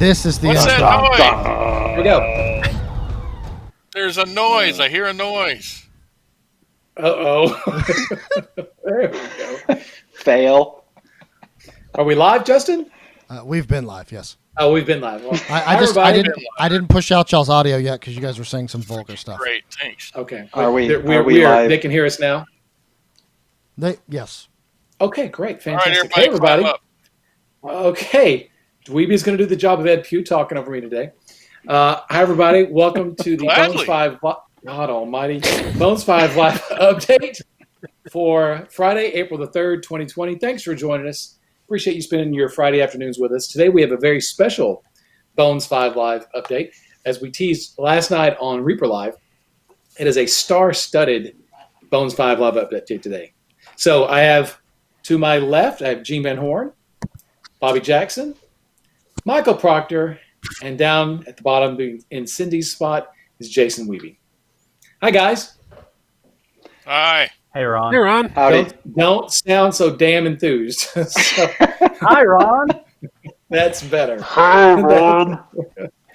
This is the What's intro. that noise? Here we go. There's a noise. I hear a noise. Uh-oh. There we go. Fail. Are we live, Justin? We've been live, yes. Oh, we've been live. Well, I didn't push out y'all's audio yet because you guys were saying some vulgar stuff. Great, thanks. Okay. Are we live? live? They can hear us now? Yes. Okay, great. All right, Fantastic. everybody, Hey, everybody. climb up. Okay. Dweeby's going to do the job of Ed Pugh talking over me today. Hi, everybody. Welcome to the Gladly. Bones 5, God almighty, Bones 5 Live update for Friday, April the 3rd, 2020. Thanks for joining us. Appreciate you spending your Friday afternoons with us. Today we have a very special Bones 5 Live update. As we teased last night on Reaper Live, it is a star-studded Bones 5 Live update today. So I have, to my left, I have Gene Van Horn, Bobby Jackson, Michael Proctor, and down at the bottom in Cindy's spot is Jason Weeby. Hi, guys. Hi. Hey, Ron. Hey, Ron. Howdy. Don't sound so damn enthused. So, Hi, Ron. that's better. Hi, Ron.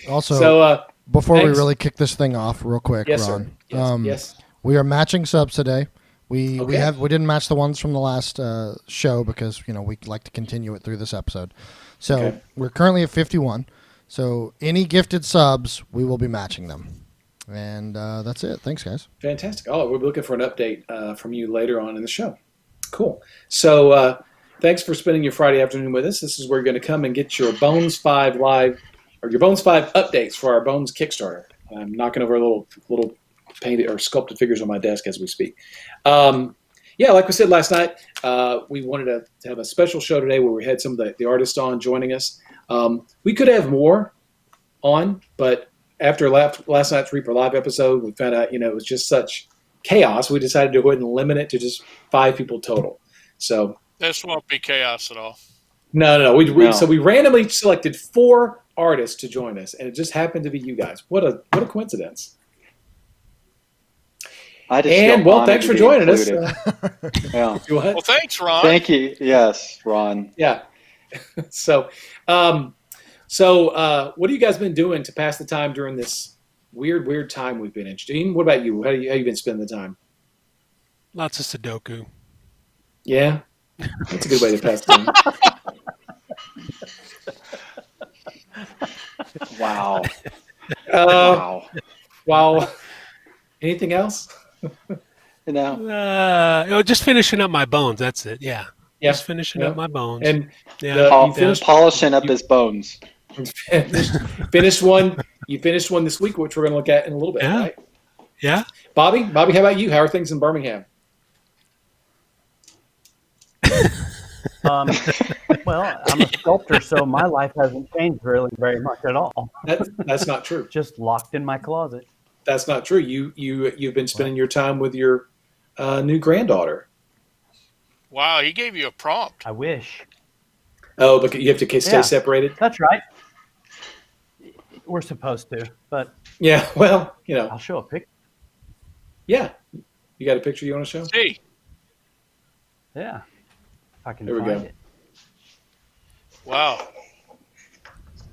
Also, So, before thanks. we really kick this thing off, real quick, yes, Ron. sir. Yes. We are matching subs today. We Okay. didn't match the ones from the last show because we like to continue it through this episode. So Okay. we're currently at 51. So any gifted subs, we will be matching them. And that's it. Thanks, guys. Fantastic. Oh, we're looking for an update from you later on in the show. Cool. So, thanks for spending your Friday afternoon with us. This is where you're going to come and get your Bones 5 Live, or your Bones 5 updates for our Bones Kickstarter. I'm knocking over little painted or sculpted figures on my desk as we speak. Yeah, like we said last night, we wanted to have a special show today where we had some of the artists on joining us. We could have more on, but after last night's Reaper Live episode, we found out, it was just such chaos. We decided to go ahead and limit it to just 5 people total. So This won't be chaos at all. no. No. So we randomly selected 4 artists to join us, and it just happened to be you guys. What a coincidence! I just And feel honored thanks to for be joining us. included. Yeah. You what? Well, thanks, Ron. Thank you. Yes, Ron. Yeah. So, what have you guys been doing to pass the time during this weird time we've been in? Gene, what about you? How you been spending the time? Lots of Sudoku. Yeah, that's a good way to pass the time. Wow. Wow. Wow. Anything else? Just finishing up my bones. That's it. Yeah. Yeah. Just finishing up my bones. And yeah. you finished Polishing up his bones. finished one. You finished one this week, which we're going to look at in a little bit, Yeah. right? Yeah. Bobby, how about you? How are things in Birmingham? Well, I'm a sculptor, so my life hasn't changed really very much at all. That's not true. Just locked in my closet. That's not true. You've been spending your time with your new granddaughter. Wow, he gave you a prompt. I wish. Oh, but you have to stay Yeah. separated. That's right. We're supposed to, but Yeah. Well, I'll show a picture. yeah. You got a picture you want to show? See, Yeah. If I can There we find go. it. wow.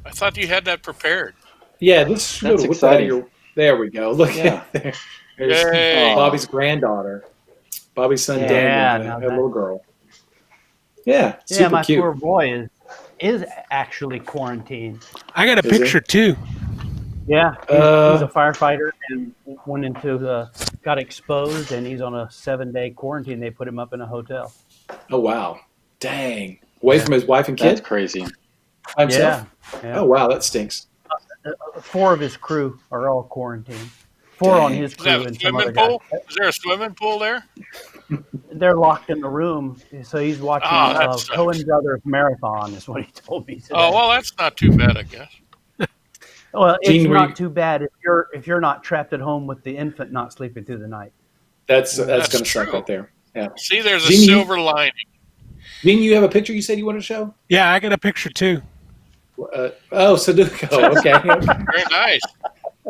I thought you had that prepared. Yeah. Let's That's whip that out of exciting. your. There we go. Look Yeah. at there. There's Yay. Bobby's granddaughter. Bobby's son Yeah, Daniel, now a that- little girl. Yeah. Yeah, Super my cute. poor boy is actually quarantined. I got a Is he? picture too. Yeah, Uh, he's a firefighter and went into got exposed, and he's on a 7-day quarantine. They put him up in a hotel. Oh wow. Dang. Away from his wife and That's kid. crazy. By himself? Yeah. Oh wow, that stinks. 4 of his crew are all quarantined. 4 on his Is crew that a and some swimming other guy. pool? Is there a swimming pool there? They're locked in the room, so he's watching Oh, that sucks. Coen Brothers marathon. Is what he told me today. Oh, well, that's not too bad, I guess. Well, it's Gene, were not you- too bad if you're not trapped at home with the infant not sleeping through the night. That's That's going to suck true. right there. Yeah. See, there's a Gene, you- silver lining. Didn't you have a picture you said you wanted to show? Yeah, I got a picture too. Oh, Sudoku. Okay. Very nice.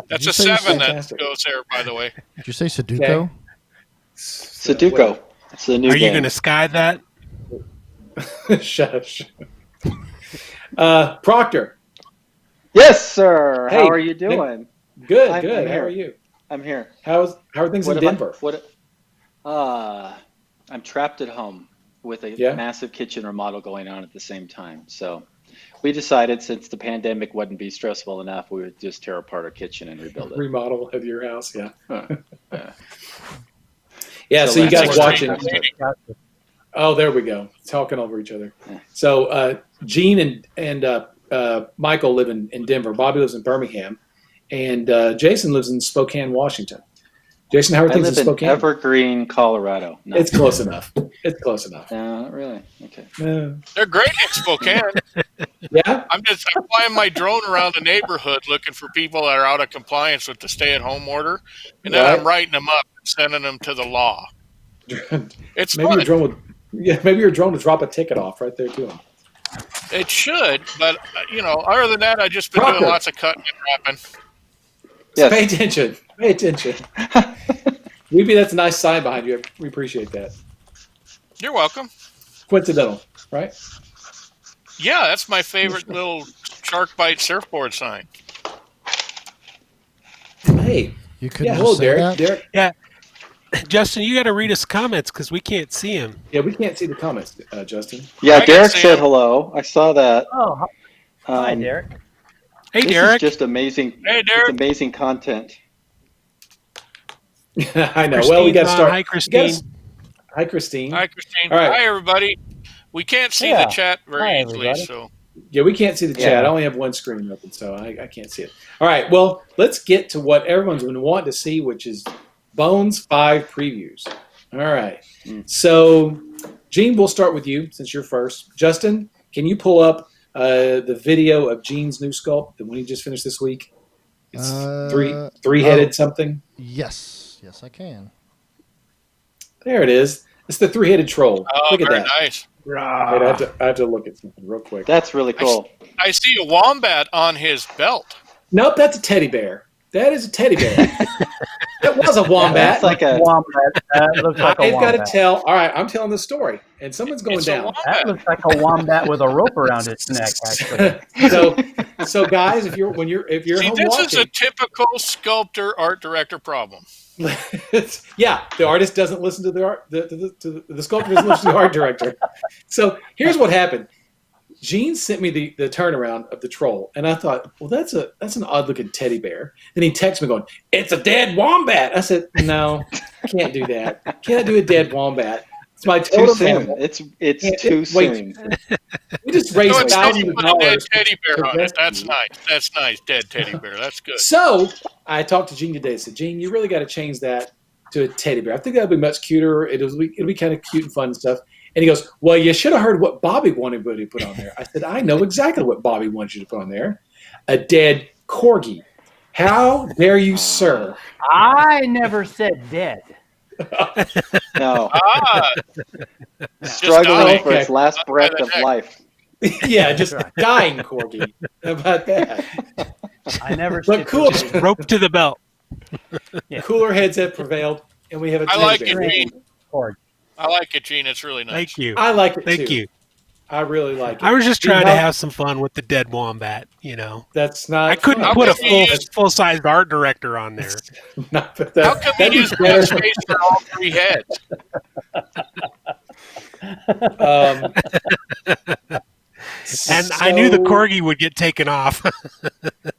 That's you a say 7 that fantastic? goes there, by the way. Did you say Sudoku? Okay. Sudoku. It's the new Are you game. going to sky that? Shush. Proctor, Yes, sir. Hey, How are you doing? Good, I'm good. How here. are you? I'm here. How are things in Denver? I'm trapped at home with a Yeah, massive kitchen remodel going on at the same time. So we decided since the pandemic wouldn't be stressful enough, we would just tear apart our kitchen and rebuild it. remodel of your house. Yeah, Yeah. yeah. So you that's guys what watching? we're doing. Oh, there we go. Talking over each other. Yeah. So Gene and Michael live in Denver. Bobby lives in Birmingham, and Jason lives in Spokane, Washington. Jason, how are I things in live in Spokane? Evergreen, Colorado. No, It's close enough. It's close enough. no, not really. Okay. They're great in Spokane. Yeah. I'm flying my drone around the neighborhood looking for people that are out of compliance with the stay-at-home order, and then Right. I'm writing them up and sending them to the law. It's Maybe your fun. drone would. Yeah, maybe your drone would drop a ticket off right there to him. It should, but other than that, I've just been Proctor. doing lots of cutting and wrapping. So pay Yes. attention. Pay attention. Weeby, that's a nice sign behind you. We appreciate that. You're welcome. Coincidental, right? Yeah, that's my favorite little shark bite surfboard sign. Hey. You couldn't Yeah, just hello, say Derek. that? Derek. Yeah, Justin, you got to read us comments because we can't see him. Yeah, we can't see the comments, Justin. Yeah, I can Derek see said him. hello. I saw that. Oh, hi, Derek. Hey, This Derek. is just amazing. Hey, It's Derek. amazing content. I know. Well, we got to Christine's on. start. Hi, we gotta- Christine. Hi, Christine. Hi, Christine. All right. Hi, everybody. We can't see Yeah. the chat very Hi, easily, everybody. so Yeah, we can't see the chat. Yeah. I only have one screen open, so I can't see it. All right. Well, let's get to what everyone's been wanting to see, which is Bones 5 previews. All right. So, Gene, we'll start with you since you're first. Justin, can you pull up the video of Gene's new sculpt, the one he just finished this week? It's three-headed something. Yes, I can. There it is. It's the three-headed troll. Look at very that. nice. Wait, I have to look at something real quick. That's really cool. I see a wombat on his belt. Nope, that's a teddy bear. That is a teddy bear. That was a wombat. That's like a Wombat. That looks like a I've got to wombat. tell. All right, I'm telling the story, and someone's going It's a down. That wombat. looks like a wombat with a rope around its neck, actually. so guys, if you're See, home this is a watching, typical sculptor art director problem. yeah, the artist doesn't listen to the art. The sculptor doesn't listen to the art director. So here's what happened. Gene sent me the turnaround of the troll, and I thought, well, that's an odd looking teddy bear. Then he texted me going, "It's a dead wombat." I said, "No, can't do that. Can't do a dead wombat. It's my too totem soon. animal." It's Can't- too wait. soon. We just So raised instead thousands you of put a dead dollars. teddy bear to on it. That's rescue. nice. That's nice. Dead teddy bear. That's good. So I talked to Gene today. I said, "Gene, you really got to change that to a teddy bear. I think that'd be much cuter. It'll be kind of cute and fun and stuff." And he goes, "Well, you should have heard what Bobby wanted me to put on there." I said, "I know exactly what Bobby wants you to put on there. A dead corgi. How dare you, sir?" I never said dead. No, Ah, struggling dying. for its last Not breath by the of neck. life. Yeah, just dying corgi. How about that? I never But said cool. Just rope to the belt. Cooler heads have prevailed, and we have a I teddy like bear. it, Gene. Corgi. I like it, Gene. It's really nice. Thank you. I like it Thank too. you. I really like it. I was just Gene, trying to how- have some fun with the dead wombat, That's not. I couldn't How put a come you full sized art director on there. Not, that, How come that'd you be use better. one space for all three heads? And I knew the so- corgi would get taken off.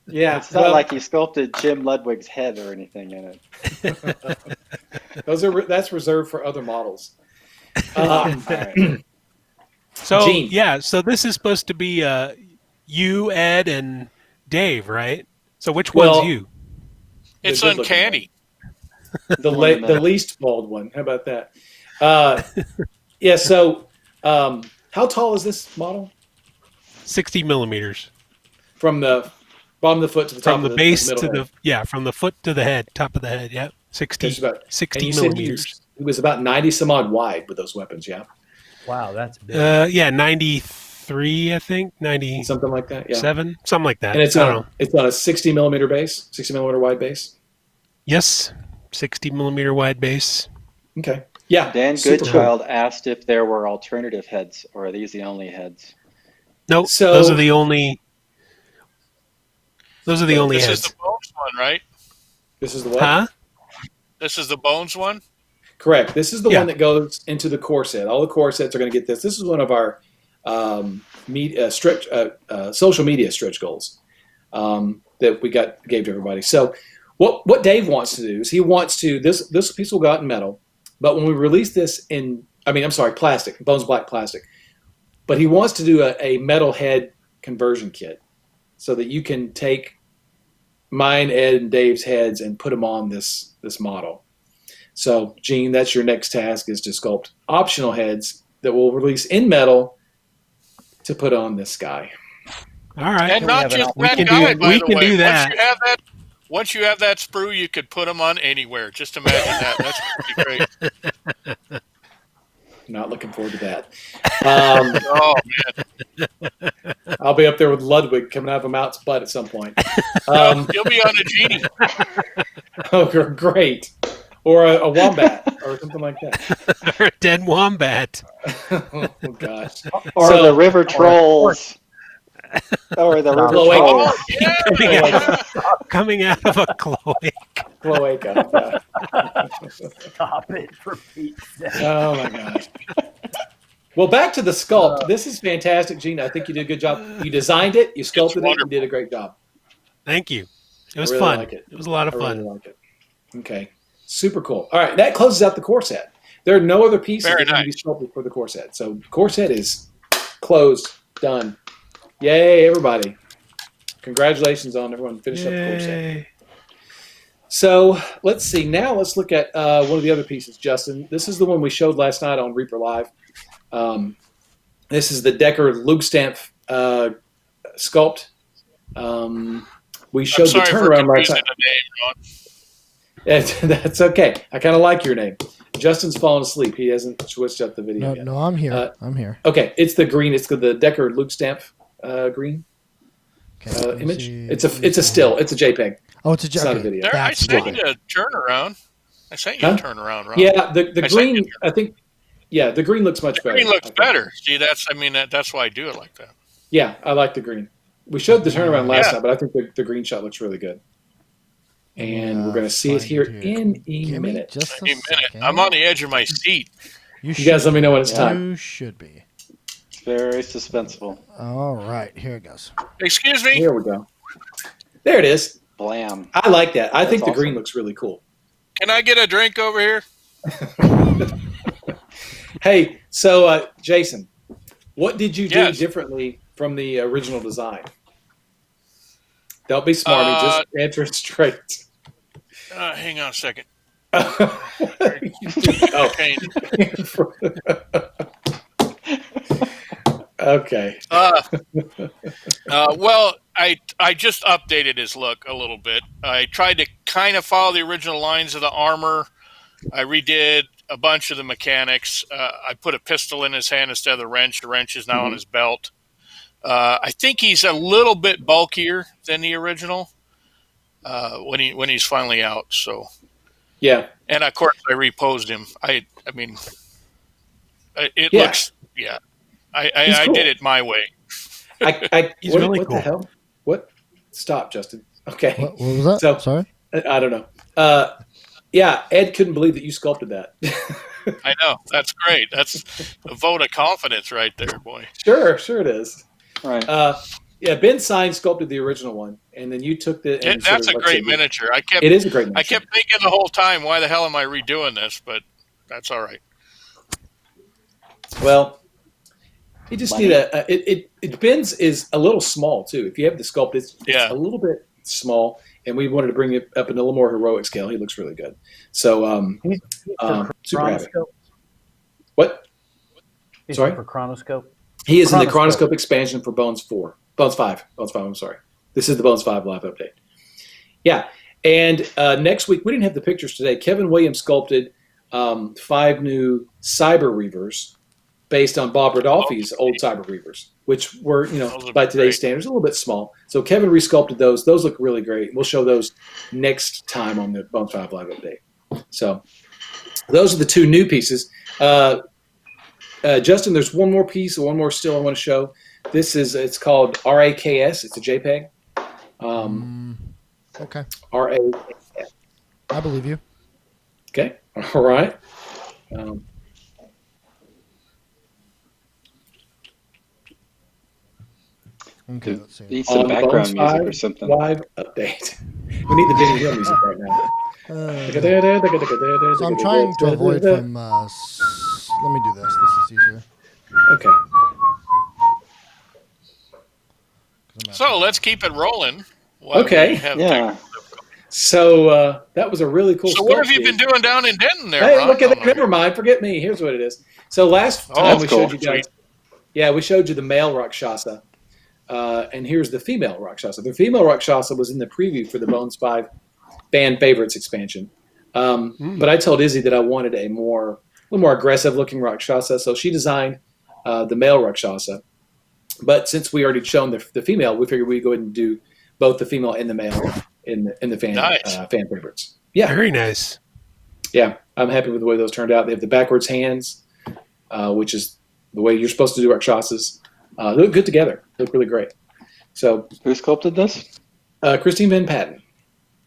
Yeah, It's not well, like you sculpted Jim Ludwig's head or anything in it. that's reserved for other models. All right. So Gene. yeah, so this is supposed to be you, Ed, and Dave, right? So which Well, one's you? It's good looking uncanny. the One in the the middle. least bald one. How about that? Yeah. So, how tall is this model? 60 millimeters From the bottom of the foot to the top from of the base middle to head? the from the foot to the head, top of the head. Yep, 60, Just about- and 60 you said millimeters. he was about 90 some odd wide with those weapons. Yeah, Wow, that's big. Yeah, 93, I think, 97, something like that. Yeah, something like that. and it's I don't know. on a 60 millimeter base, 60 millimeter wide base. Yes, 60 millimeter wide base. Okay. Yeah. Dan super Goodchild asked if there were alternative heads, or are these the only heads? Nope, So- those are the only. Those are the only This is heads. the Bones one, right? This is the what? Huh? This is the Bones one. Correct. This is the Yeah. one that goes into the core set. All the core sets are going to get this. This is one of our social media stretch goals that we gave to everybody. So what Dave wants to do is he wants to this piece will go out in metal, but when we release this plastic, Bones Black plastic, but he wants to do a metal head conversion kit so that you can take mine, Ed, and Dave's heads and put them on this model. So, Gene, that's your next task, is to sculpt optional heads that will release in metal to put on this guy. All right. And not just that can guy, do- by we the can way. do that. Once you have that sprue, you could put them on anywhere. Just imagine that. That's pretty great. Not looking forward to that. Oh man, I'll be up there with Ludwig coming out of a mountain's butt at some point. you'll be on a genie. Oh, great. Or a wombat or something like that. Or a dead wombat. Oh, gosh. Or So- the river trolls. Or the river Cloaca. trolls. Yeah. Coming out of a cloaca. Cloaca. Stop it for Pete's sake. Oh, my gosh. Well, back to the sculpt. This is fantastic, Gene. I think you did a good job. You designed it, you sculpted it, you did a great job. Thank you. It was really fun. like it. It was a lot of I fun. really like it. Okay. Super cool. All right. That closes out the core set. There are no other pieces Very that can be nice. sculpted for the core set. So core set is closed, done. Yay, everybody. Congratulations on everyone finishing up the core set. Yay. So let's see. Now let's look at one of the other pieces, Justin. This is the one we showed last night on Reaper Live. This is the Decker Luke Stamp sculpt. We showed the I'm sorry for turnaround last confusing night. the name, Ron. That's okay. I kind of like your name. Justin's fallen asleep. He hasn't switched up the video No, yet. no, I'm here. I'm here. Okay, it's the green. It's the Decker Luke Stamp green Okay, let me image. see. It's a still. It's a JPEG. Oh, it's a It's not a okay. video. There, I That's sent why. you a turnaround. I sent you Huh? a turnaround, Ron. Yeah, the I sent green. you- I think. Yeah, the green looks much better. Green looks I think. better. See, that's why I do it like that. Yeah, I like the green. We showed the turnaround last Yeah. time, but I think the green shot looks really good. And Yeah, we're going to see it find here it here. in a Give me minute. just Any a minute. second. I'm on the edge of my seat. You guys let me know when it's Yeah. time. You should be. It's very suspenseful. All right, here it goes. Excuse me. Here we go. There it is. Blam. I like that. I That's think the awesome. green looks really cool. Can I get a drink over here? Hey, so Jason, what did you do Yes. differently from the original design? Don't be smarmy. Just answer it straight. Hang on a second. Oh. Okay. Okay. Well, I just updated his look a little bit. I tried to kind of follow the original lines of the armor. I redid a bunch of the mechanics. I put a pistol in his hand instead of the wrench. The wrench is now on his belt. I think he's a little bit bulkier than the original when he's finally out. So Yeah. and of course I reposed him. I mean, it Yeah. looks He's I cool. did it my way. He's what, really what cool. the hell? What? Stop, Justin. Okay. What was that? So- Sorry. I don't know. Yeah, Ed couldn't believe that you sculpted that. I know. That's great. That's a vote of confidence right there, boy. Sure it is. Right. Yeah, Ben Sign sculpted the original one, and then you took the. and That's sort a of, great like, said, miniature. It is a great I miniature. kept thinking the whole time, why the hell am I redoing this? But that's all right. Well, you just Money. need it. Ben's is a little small too. If you have the sculpt, it's Yeah. a little bit small, and we wanted to bring it up in a little more heroic scale. He looks really good. So, He's super happy. Chronoscope. What? He's Sorry? for Chronoscope. He is in the Chronoscope. Chronoscope expansion for Bones 5. I'm sorry. This is the Bones 5 live update. Yeah. And next week, we didn't have the pictures today. Kevin Williams sculpted 5 new Cyber Reavers based on Bob Rodolfi's old Cyber Reavers, which were, Those are by today's great. standards, a little bit small. So Kevin resculpted those. Those look really great. We'll show those next time on the Bones 5 live update. So those are the 2 new pieces. Justin, there's one more piece, one more still I want to show. It's called RAKS. It's a JPEG. Okay. RA. I believe you. Okay. All right. Okay, let's see. Need some On background Bones music 5 or something. live update. We need the Benny Hill music right now. So I'm trying to avoid from. Let me do this. This is easier. Okay. 'Cause I'm So actually- let's keep it rolling. While Okay. We have Yeah. So that was a really cool. So what have sculpt, you been dude. doing down in Denton there, Hey, Ron? look at Oh, that. no. Never mind. Forget me. Here's what it is. So last Oh, time that's we cool. showed you guys. Yeah, we showed you the male Rakshasa. And here's the female Rakshasa. The female Rakshasa was in the preview for the Bones 5 fan favorites expansion. But I told Izzy that I wanted a little more aggressive looking Rakshasa. So she designed the male Rakshasa. But since we already shown the female, we figured we'd go ahead and do both the female and the male in the fan Nice. fan favorites. Yeah, Very nice. yeah, I'm happy with the way those turned out. They have the backwards hands, which is the way you're supposed to do Rakshasas. They look good together. They look really great. So Who sculpted this? Christine Van Patten,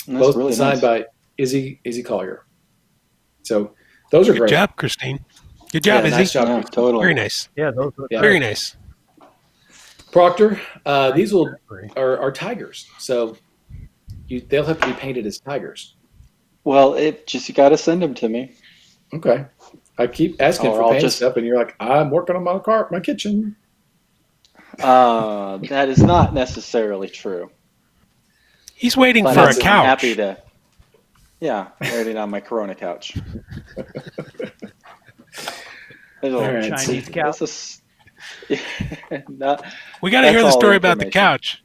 That's both really designed nice. by Izzy Collier. So those are Good great. job, Christine. Good job, Yeah, Izzy. nice job. Yeah, Christine. totally. Very nice. Yeah, those look Yeah. Very nice. Proctor, these great. are tigers. So they'll have to be painted as tigers. Well, you got to send them to me. Okay. I keep asking Or for I'll paint just- stuff, and you're like, I'm working on my kitchen. That is not necessarily true. He's waiting But for I'm a couch. happy to. Yeah, waiting on my Corona couch. There's a All little right. Chinese couch. This is, not, We got to hear That's the all story about the information. couch.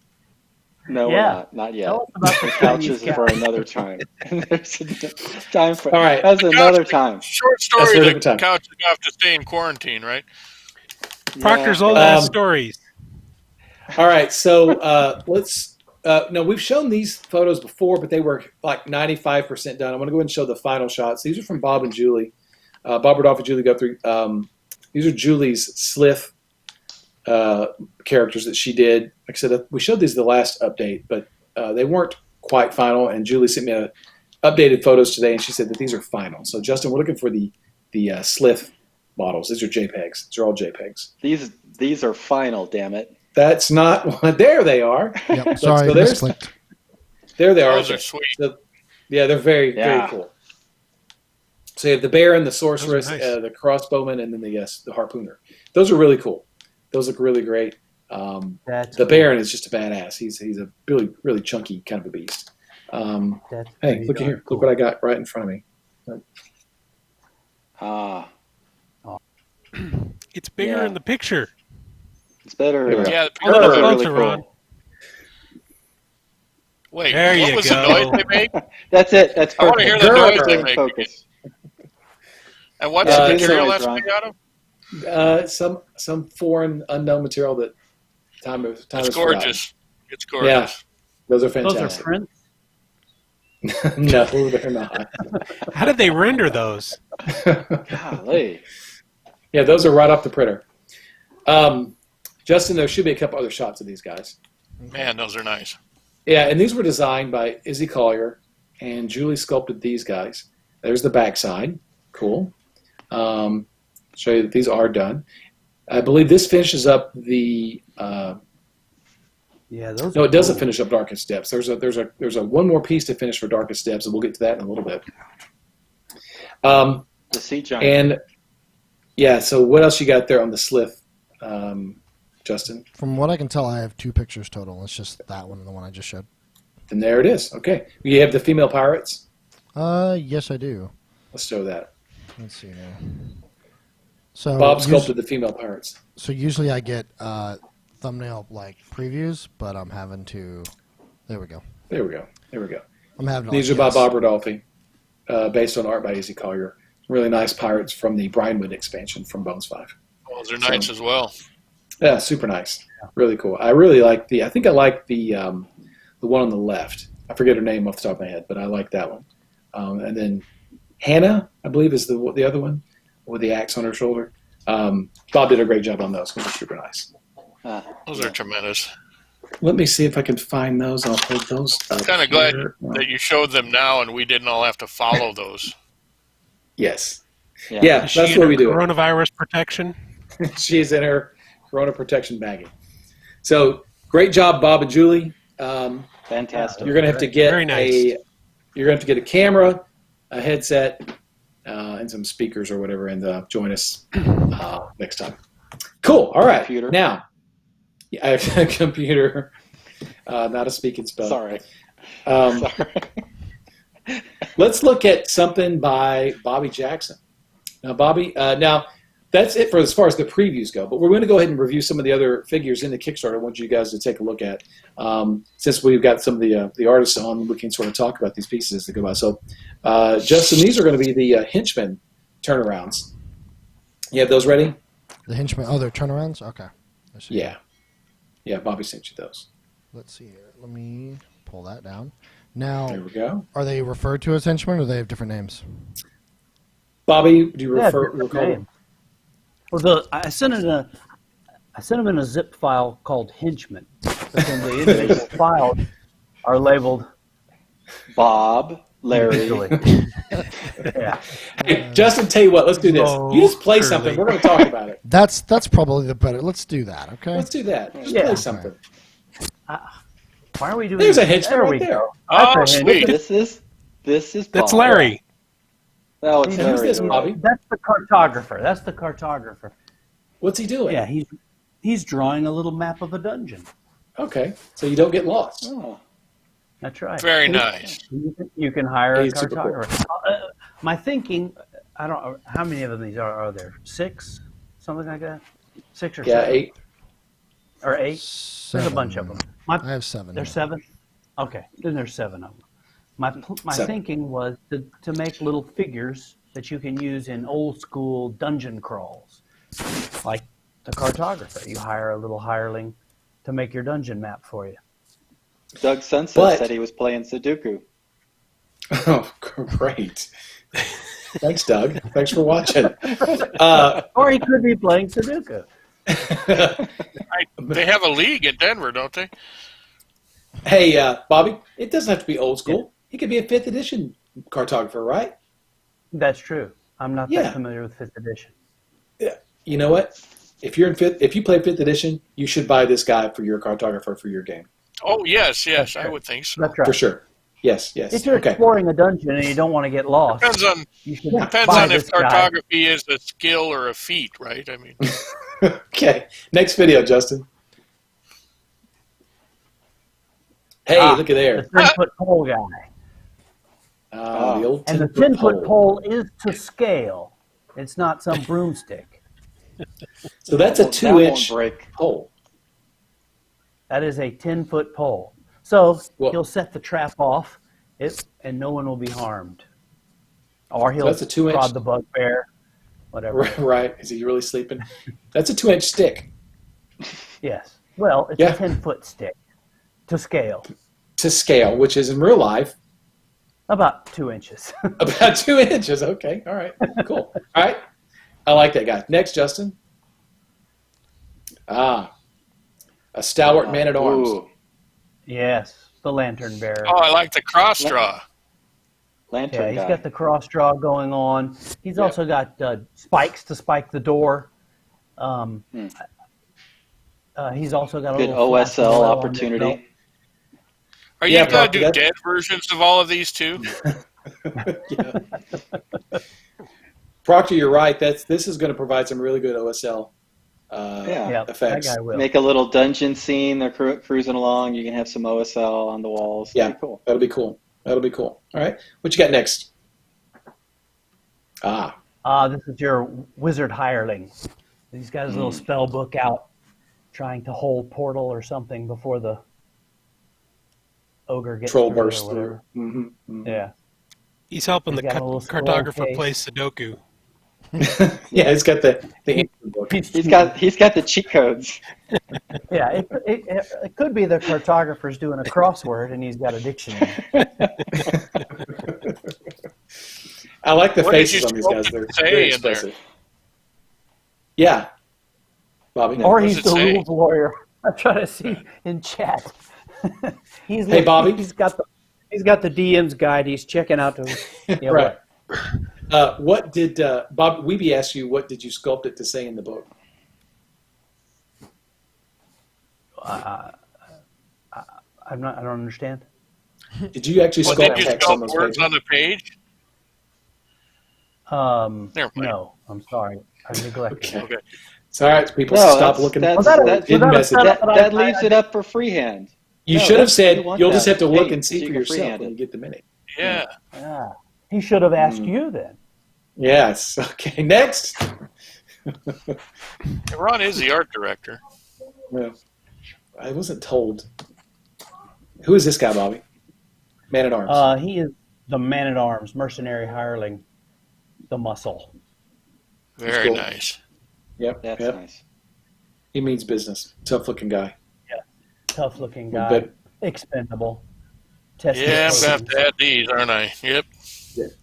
no, Yeah. we're not yet. Tell us about the The Chinese couches couch. for another time. There's a time for. All right. That's another time. Short That's story, another the time. couch is have to stay in quarantine, right? Proctor's Yeah. old ass stories. All right. So let's. No, we've shown these photos before, but they were like 95% done. I want to go ahead and show the final shots. These are from Bob and Julie. Bob Rudolph and Julie Guthrie. These are Julie's Slith characters that she did. Like I said, we showed these the last update, but they weren't quite final. And Julie sent me updated photos today, and she said that these are final. So Justin, we're looking for the Slith models. These are JPEGs. These are all JPEGs. These are final. Damn it. That's not one. There they are. Yep. Sorry, go there's- misclicked. There they are. Those are sweet. So, yeah, they're very Yeah. cool. So you have the bear and the sorceress, Those are nice. the crossbowman, and then the harpooner. Those are really cool. Those look really great. That's The cool. Baron is just a badass. He's a really chunky kind of a beast. That's Hey, pretty look at darn here. cool. Look what I got right in front of me. It's bigger Yeah. in the picture. It's better. There we go. Yeah, the A little pictures are closer, really cool. Ron. Wait, There what you was go. the noise they made? That's it. That's I wanna perfect. hear the noise they Stay make. focused. And what's Yeah, the it's material nice, that's Ron. made out of? Some foreign unknown material that time It's is gorgeous. It's gorgeous. Yeah. Those are Those are fantastic. prints. No, they're not. How did they render those? Golly. Yeah, those are right off the printer. Justin, there should be a couple other shots of these guys. Man, those are nice. Yeah, and these were designed by Izzy Collier, and Julie sculpted these guys. There's the backside. Cool. Show you that these are done. I believe this finishes up the. Yeah, those. No, are it doesn't cool. finish up Darkest Depths. There's a one more piece to finish for Darkest Depths, and we'll get to that in a little bit. The sea giant. And yeah, so what else you got there on the Slith, Justin? From what I can tell, I have 2 pictures total. It's just that one and the one I just showed. And there it is. Okay, you have the female pirates. Yes, I do. Let's show that. Let's see now. So Bob sculpted the female pirates. So usually I get thumbnail like previews, but I'm having to. There we go. There we go. There we go. I'm having. To, These are by Bob Rodolphe, based on art by Izzy Collier. Really nice pirates from the Brinewood expansion from Bones 5. Those are nice as well. Yeah, super nice. Really cool. I really like I think I like the one on the left. I forget her name off the top of my head, but I like that one. And then Hannah, I believe, is the other one with the axe on her shoulder. Bob did a great job on those. Those are super nice. Those are tremendous. Let me see if I can find those. I'll hold those up. Kind of glad here. that you showed them now, and we didn't all have to follow those. Yes. Yeah. Yeah, Is she that's in what her we do. coronavirus protection? She's in her Corona protection bagging. So great job, Bob and Julie. Fantastic. You're gonna have to get Very nice. You're gonna have to get a camera, a headset, and some speakers or whatever, and join us next time. Cool. All right. Computer. Now, I have a computer, not a speaking spell. Sorry. Sorry. Let's look at something by Bobby Jackson. Now, Bobby, that's it for as far as the previews go, but we're going to go ahead and review some of the other figures in the Kickstarter I want you guys to take a look at. Since we've got some of the artists on, we can sort of talk about these pieces as they go by. So, Justin, these are going to be the Henchman turnarounds. You have those ready? The henchmen. Oh, they're turnarounds. Okay. I see. Yeah. Yeah, Bobby sent you those. Let's see here. Let me pull that down. Now, There we go. are they referred to as henchmen, or do they have different names? Bobby, do you different recall? name. Well, I sent them in a zip file called Henchman. But then the individual files are labeled Bob, Larry. individually. Yeah. Hey, Justin, tell you what, let's do this. You just play Curly. something. We're going to talk about it. That's probably the better. Let's do that. Okay. Let's do that. Just Yeah. play something. Why are we doing There's a this? henchman There right we there. go. Oh, That's a sweet. This is That's Bob. Larry. No, it's Who's Larry. this, Bobby? That's the cartographer. That's the cartographer. What's he doing? Yeah, he's drawing a little map of a dungeon. Okay, so you don't get lost. Oh. That's right. Very nice. You can hire a He's super cool. cartographer. My thinking, I don't know how many of these are there. 6, something like that. 6 or Yeah, 7 8. or 8. There's a bunch of them. I have 7. There's 7. Okay, then there's 7 of them. My 7. thinking was to make little figures that you can use in old school dungeon crawls, like the cartographer. You hire a little hireling to make your dungeon map for you. Doug Sunset But- said he was playing Sudoku. Oh, great. Thanks, Doug. Thanks for watching. Or he could be playing Sudoku. They have a league in Denver, don't they? Hey, Bobby, it doesn't have to be old school. He could be a 5th edition cartographer, right? That's true. I'm not Yeah. that familiar with 5th edition. You know what? If you play 5th edition, you should buy this guy for your cartographer for your game. Oh, yes, That's I right. would think so. That's right. For sure. Yes. If you're Okay. exploring a dungeon and you don't want to get lost, Depends on you should depends buy on this if guy. cartography is a skill or a feat, right? I mean, Okay. Next video, Justin. Hey, look at The there. 10-foot pole guy. The old And the 10-foot 10-foot pole is to scale. It's not some broomstick. So that's a That won't 2-inch break. pole. That is a 10-foot pole. So Well- he'll set the trap off, and no one will be harmed. Or he'll that's a 2-inch prod the bugbear, whatever. Right. Is he really sleeping? That's a 2-inch stick Yes. Well, it's Yeah. a 10-foot stick to scale. to scale, which is in real life About 2 inches. about 2 inches. Okay. All right. Cool. All right. I like that guy. Next, Justin. A stalwart man at arms. Ooh, Yes, the lantern bearer. oh, I like the cross draw. lantern Yeah, he's guy. got the cross draw going on. He's Yeah. also got spikes to spike the door. He's also got a Good little flash of OSL oil on his belt. opportunity. Are you Yeah, going Bucky, to do that- dead versions of all of these too? Yeah. Proctor, you're right. This is going to provide some really good OSL Yeah. Yeah, that effects. guy will. Make a little dungeon scene. They're cruising along. You can have some OSL on the walls. Yeah. Pretty cool. That'll be cool. All right. What you got next? This is your wizard hireling. He's got his little spell book out, trying to hold portal or something before the ogre gets Troll through or burst whatever. through. Mm-hmm. Yeah. He's helping He's the got a little scroll cartographer case. play Sudoku. Yeah, it's got the answer book. He's got the cheat codes. Yeah, it could be the cartographer's doing a crossword and he's got a dictionary. I like the What did faces you on these guys. They're say very in there? expressive. Yeah. Bobby? Or What's he's it the say? rules lawyer. I'm trying to see in chat. Hey, Bobby. He's got the DM's guide. He's checking out to. Yeah, Right. What did Bob Weeby ask you? What did you sculpt it to say in the book? I don't understand. Did you actually Well, sculpt did you text on sculpt those words pages? on the page? Never mind. No, I'm sorry. I neglected it. Okay. It's all right. People No, stop that's- looking that's- for that- hidden was messages. that- That leaves it up for freehand. You No, should have said you want you'll just that have to look page and see so you for can yourself freehand when it. you get the minute. Yeah. Yeah. He should have asked you then. Yes. Okay. Next. Ron is the art director. Well, I wasn't told. Who is this guy, Bobby? Man at Arms. He is the man-at-arms, mercenary hireling, the muscle. Very cool. nice. Yep. That's Yep. nice. He means business. Tough looking guy. Tough-looking Well, guy, but- expendable. Tested Yeah, I'm going to have potions. to add these, aren't I? Yep.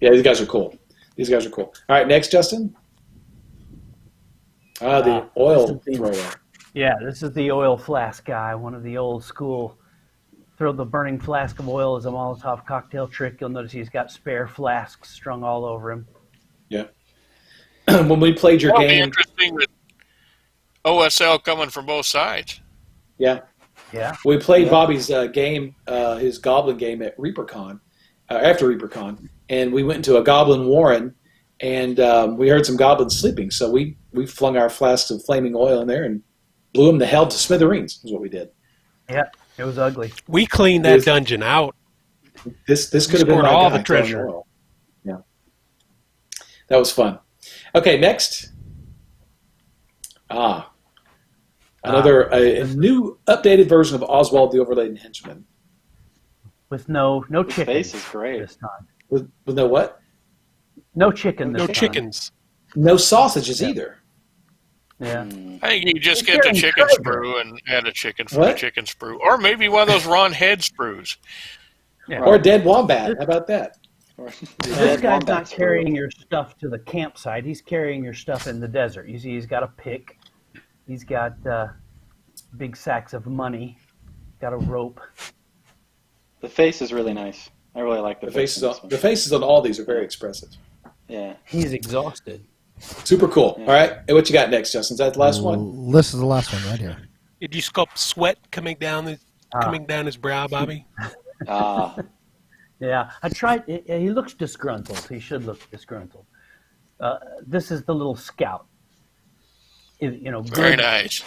Yeah, these guys are cool. These guys are cool. All right, next, Justin. The oil this is the- thrower. Yeah, this is the oil flask guy, one of the old school. Throw the burning flask of oil as a Molotov cocktail trick. You'll notice he's got spare flasks strung all over him. Yeah. When we played your It'll be game, interesting with OSL coming from both sides. yeah, Yeah. we played Yeah. Bobby's game, his Goblin game at ReaperCon, after ReaperCon, and we went into a Goblin Warren, and we heard some goblins sleeping, so we flung our flasks of flaming oil in there and blew them the hell to smithereens. Is what we did. Yeah, it was ugly. We cleaned that dungeon out. This could have been Scored my all guy the throwing treasure. oil. Yeah, that was fun. Okay, next. Another a new updated version of Oswald the Overladen Henchman. With no His chicken face is great. this time. With no what? No chicken this No time. chickens. No sausages either. Yeah. Mm. I think you just You're get the getting chicken Traeger. sprue and add a chicken for What? the chicken sprue. Or maybe one of those Ron Head sprues. Yeah. Or a dead wombat. How about that? This guy's not carrying your stuff to the campsite. He's carrying your stuff in the desert. You see, he's got a pick. He's got big sacks of money. Got a rope. The face is really nice. I really like the The face. faces in on this one. the faces on all these are very expressive. Yeah. He's exhausted. Super cool. All right, and what you got next, Justin? Is that the last one? This is the last one right here. Did you sculpt sweat coming down his brow, Bobby? Yeah, I tried. He looks disgruntled. He should look disgruntled. This is the little scout. Good, Very nice.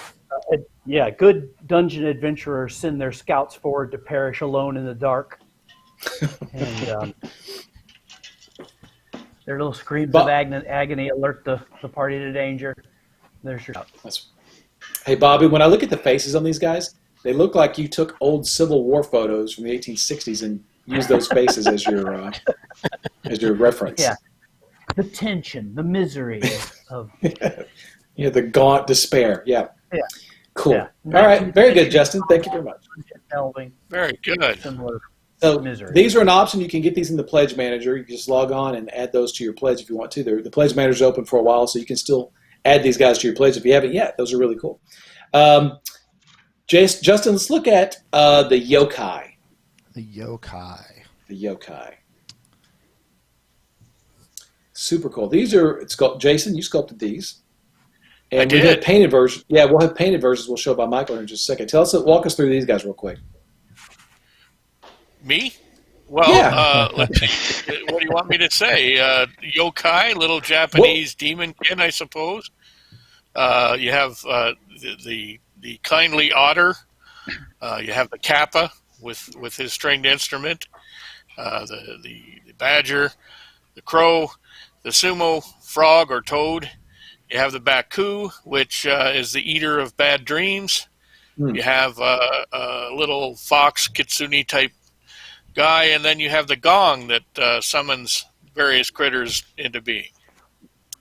Good dungeon adventurers send their scouts forward to perish alone in the dark. And their little screams of agony alert the party to danger. There's your scout. Hey, Bobby, when I look at the faces on these guys, they look like you took old Civil War photos from the 1860s and used those faces as your reference. Yeah. The tension, the misery of Yeah, the gaunt despair. Yeah. Yeah. Cool. Yeah. All right. Very good, Justin. Thank you very much. delving, Very good. similar So misery. these are an option. You can get these in the Pledge Manager. You can just log on and add those to your pledge if you want to. The Pledge Manager is open for a while, so you can still add these guys to your pledge if you haven't yet. Those are really cool. Justin, let's look at the yokai. The yokai. The yokai. Super cool. These are Jason. You sculpted these. And I we did. have painted versions. Yeah, we'll have painted versions. We'll show by Michael in just a second. Walk us through these guys real quick. Me? Well, Yeah. let's see. What do you want me to say? Yokai, little Japanese demon kid, I suppose. You have the kindly otter. You have the kappa with his stringed instrument. The badger, the crow, the sumo frog or toad. You have the Baku, which is the eater of bad dreams. You have a little fox kitsune type guy, and then you have the gong that summons various critters into being.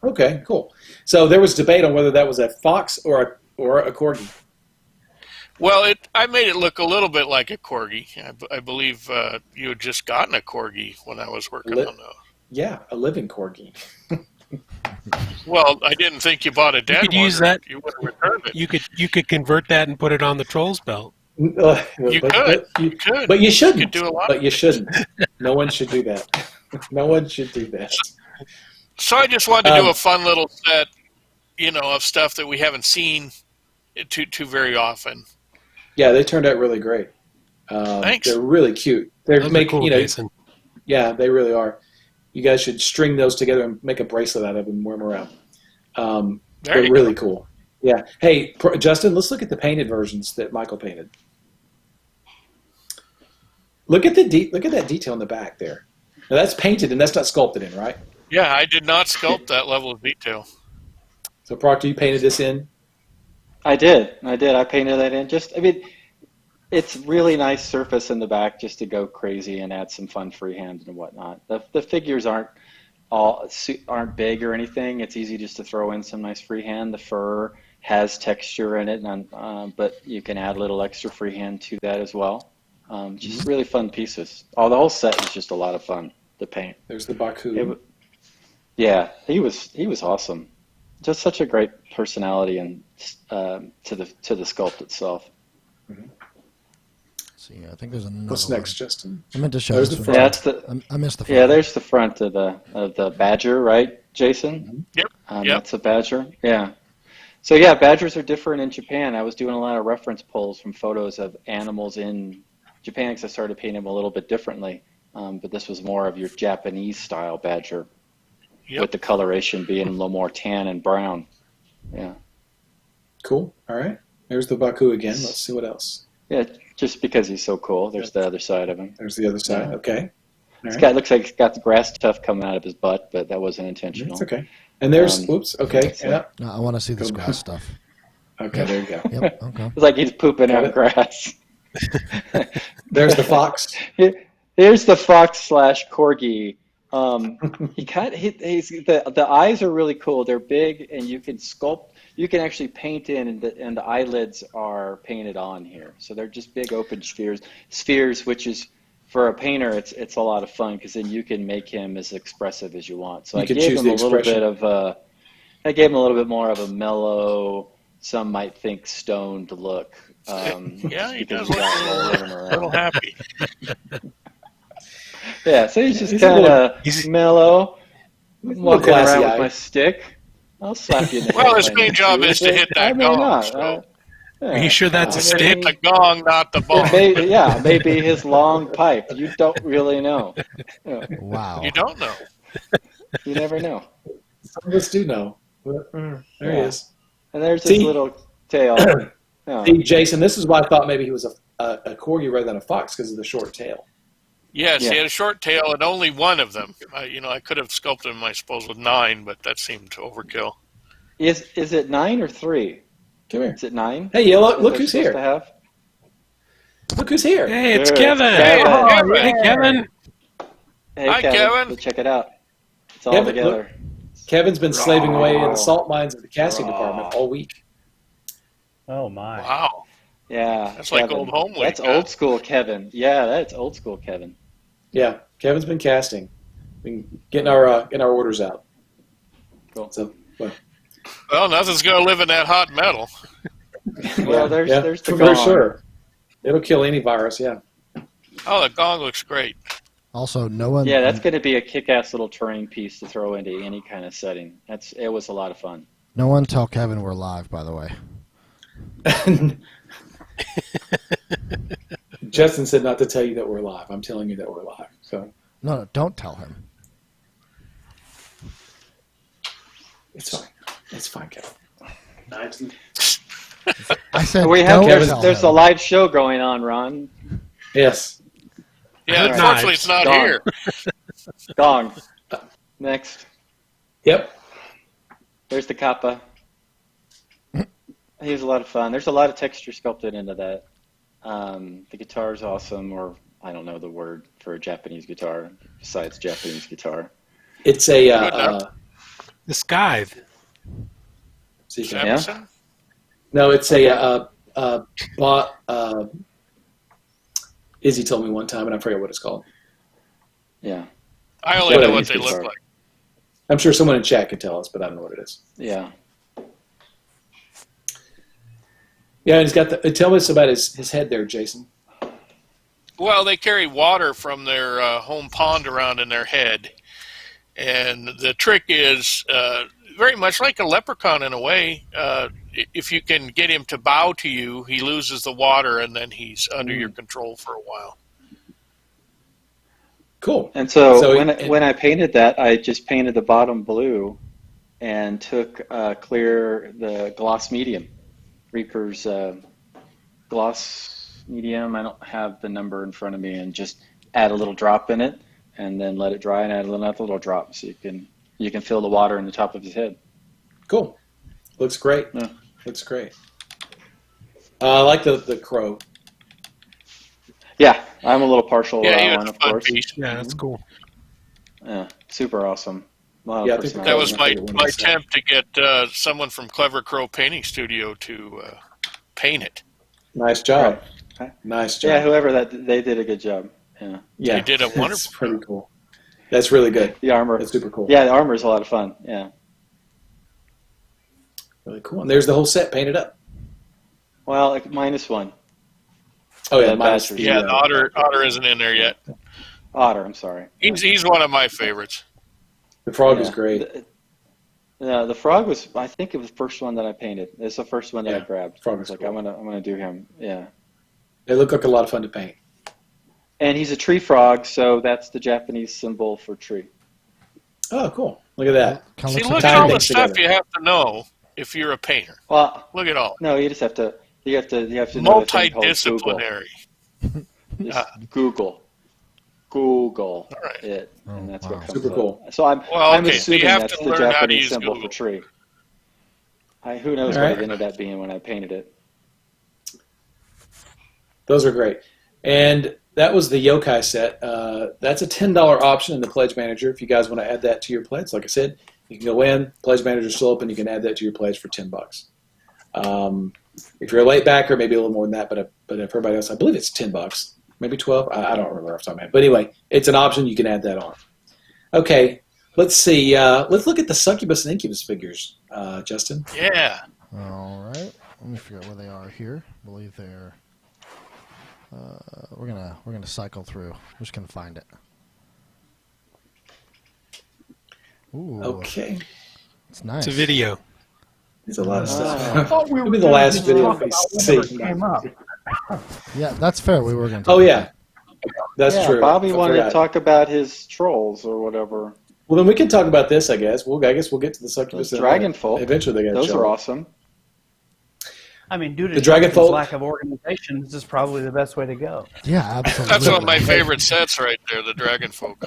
Okay, cool. So there was debate on whether that was a fox or a corgi. Well, I made it look a little bit like a corgi. I believe you had just gotten a corgi when I was working on those. Yeah, a living corgi. Well, I didn't think you bought a dead could one. use that. You would have returned it. You could convert that and put it on the Trolls belt. You But you could. But you shouldn't. You could do a lot. But you shouldn't. No one should do that. No one should do that. So I just wanted to do a fun little set, of stuff that we haven't seen too very often. Yeah, they turned out really great. Thanks. They're really cute. They're Those are cool, Jason. Yeah, they really are. You guys should string those together and make a bracelet out of them and wear them around. They're really cool. Yeah. Hey, Justin, let's look at the painted versions that Michael painted. Look at that detail in the back there. Now that's painted and that's not sculpted in, right? Yeah, I did not sculpt that level of detail. So Proctor, you painted this in? I did. I painted that in. It's really nice surface in the back just to go crazy and add some fun freehand and whatnot. The figures aren't big or anything. It's easy just to throw in some nice freehand. The fur has texture in it, but you can add a little extra freehand to that as well. Just really fun pieces. The whole set is just a lot of fun to paint. There's the Baku. Yeah, he was awesome. Just such a great personality and to the sculpt itself. Mm-hmm. See, I think there's another. What's next, Justin? I meant to show There's this the one. front. I missed the front. Yeah, there's the front of the badger, right, Jason? Yep. Yep. That's a badger. Yeah. So yeah, badgers are different in Japan. I was doing a lot of reference pulls from photos of animals in Japan because I started painting them a little bit differently. But this was more of your Japanese style badger, with the coloration being a little more tan and brown. Yeah. Cool. All right. There's the Baku again. Let's see what else. Yeah, just because he's so cool. There's the other side of him. There's the other side. Okay. This guy looks like he's got the grass tuft coming out of his butt, but that wasn't intentional. It's okay. And there's, oops, okay. Yeah. No, I want to see this grass stuff. Okay, there you go. Yep, okay. It's like he's pooping out grass. There's the fox. Here's the fox / corgi. The eyes are really cool. They're big, and you can sculpt. You can actually paint in, and the eyelids are painted on here. So they're just big open spheres, which is for a painter, it's a lot of fun because then you can make him as expressive as you want. So I gave him a little bit more of a mellow, some might think stoned look. Yeah, he does look a little happy. Yeah, so he's just kind of mellow, walking around with my stick. I'll slap you in the Well, head his main job is to hit that gong. So. Are you sure that's a stick? Hit the gong, not the ball. Maybe his long pipe. You don't really know. Wow. You don't know. You never know. Some of us do know. There he is. And there's his little tail. See, Jason, this is why I thought maybe he was a corgi rather than a fox because of the short tail. Yes, he had a short tail and only one of them. I could have sculpted him, I suppose, with 9, but that seemed overkill. Is it 9 or 3? Come here. Is it 9? Hey, look who's here. Look who's here. Hey, it's Kevin. Kevin. Hey, Kevin. Hey, Hi, Kevin. Check it out. It's all together. Kevin's been slaving away in the salt mines of the casting department all week. Oh, my. Wow. Yeah. That's like old Homewood. That's old school Kevin. Yeah, that's old school Kevin. Yeah, Kevin's been casting. Been getting our orders out. Cool. So, Well, nothing's going to live in that hot metal. Well, there's the for gong. sure. It'll kill any virus, yeah. Oh, the gong looks great. Also, no one. Yeah, that's going to be a kick-ass little terrain piece to throw into any kind of setting. It was a lot of fun. No one tell Kevin we're live, by the way. Justin said not to tell you that we're live. I'm telling you that we're live. So No, don't tell him. it's fine. It's fine, Kevin. I said There's a live show going on, Ron. Yes. Yeah, unfortunately, it's not Gong. here. Gong. Next. Yep. There's the kappa. He was a lot of fun. There's a lot of texture sculpted into that. The guitar is awesome, or I don't know the word for a Japanese guitar besides Japanese guitar. It's a the Scythe. Samson? No, it's Izzy told me one time, and I forget what it's called. Yeah. I only know what they look like. I'm sure someone in chat could tell us, but I don't know what it is. Yeah. Yeah, and he's got the. Tell us about his head there, Jason. Well, they carry water from their home pond around in their head. And the trick is very much like a leprechaun in a way. If you can get him to bow to you, he loses the water, and then he's under your control for a while. Cool. And so when I painted that, I just painted the bottom blue and took the gloss medium, Reaper's gloss medium. I don't have the number in front of me, and just add a little drop in it, and then let it dry and add another little drop, so you can feel the water in the top of his head. Cool. Looks great. Yeah. Looks great. I like the crow. Yeah, I'm a little partial to that one, a of fun course. piece. Yeah, that's cool. Yeah, super awesome. A lot Yeah, of I think That personality. was my attempt to get someone from Clever Crow Painting Studio to paint it. Nice job. Right. Nice job. Yeah, whoever they did a good job. Yeah. Yeah, They did a That's wonderful pretty job. cool. That's really good. The armor. That's super cool. Yeah, the armor is a lot of fun. Yeah. Really cool. And there's the whole set painted up. Well, like -1. Oh yeah, Yeah, minus Badger. the Yeah, the otter isn't in there yet. Otter, I'm sorry. He's one of my favorites. the frog Yeah. is great. The frog was, I think it was the first one that I painted. It's the first one that I Yeah, grabbed. frog I was is like, cool. I'm gonna do him. Yeah. They look like a lot of fun to paint. And he's a tree frog, so that's the Japanese symbol for tree. Oh, cool. Look at that. Kind of See, looks look like at all the things stuff together. you have to know if you're a painter. Well, Look at all. no, you just have to know a thing called Google. Multidisciplinary. Just Google right. it, and that's wow. what comes Super up. cool. So I'm Well, okay, so assuming you have that's to the learn how to Japanese use symbol Google. for tree. Who knows All what right. it ended up being when I painted it. Those are great. And that was the yokai set. That's a $10 option in the Pledge Manager if you guys want to add that to your pledge. Like I said, you can go in, Pledge Manager's still open, you can add that to your pledge for $10. If you're a late backer, maybe a little more than that, but if everybody else, I believe it's $10, maybe 12. I don't remember off the top of my head. But anyway, it's an option. You can add that on. Okay, let's see. Let's look at the Succubus and Incubus figures, Justin. Yeah. All right. Let me figure out where they are here. I believe they're. We're gonna cycle through. We're just gonna find it. Ooh, Okay, it's nice. It's a video. there's a lot of I stuff. thought we Maybe were the gonna last just video talk we about see. whatever came up. Yeah, that's fair. We were gonna. Oh talk yeah, that's yeah, true. Bobby I wanted forgot. to talk about his trolls or whatever. Well, then we can talk about this. I guess we'll get to the Succubus. Those and dragon folk. Eventually, they got Those show are up. awesome. I mean, due to The Dragon Justin's Folk. lack of organization, this is probably the best way to go. Yeah, absolutely. That's one of my favorite sets right there, the Dragon Folk.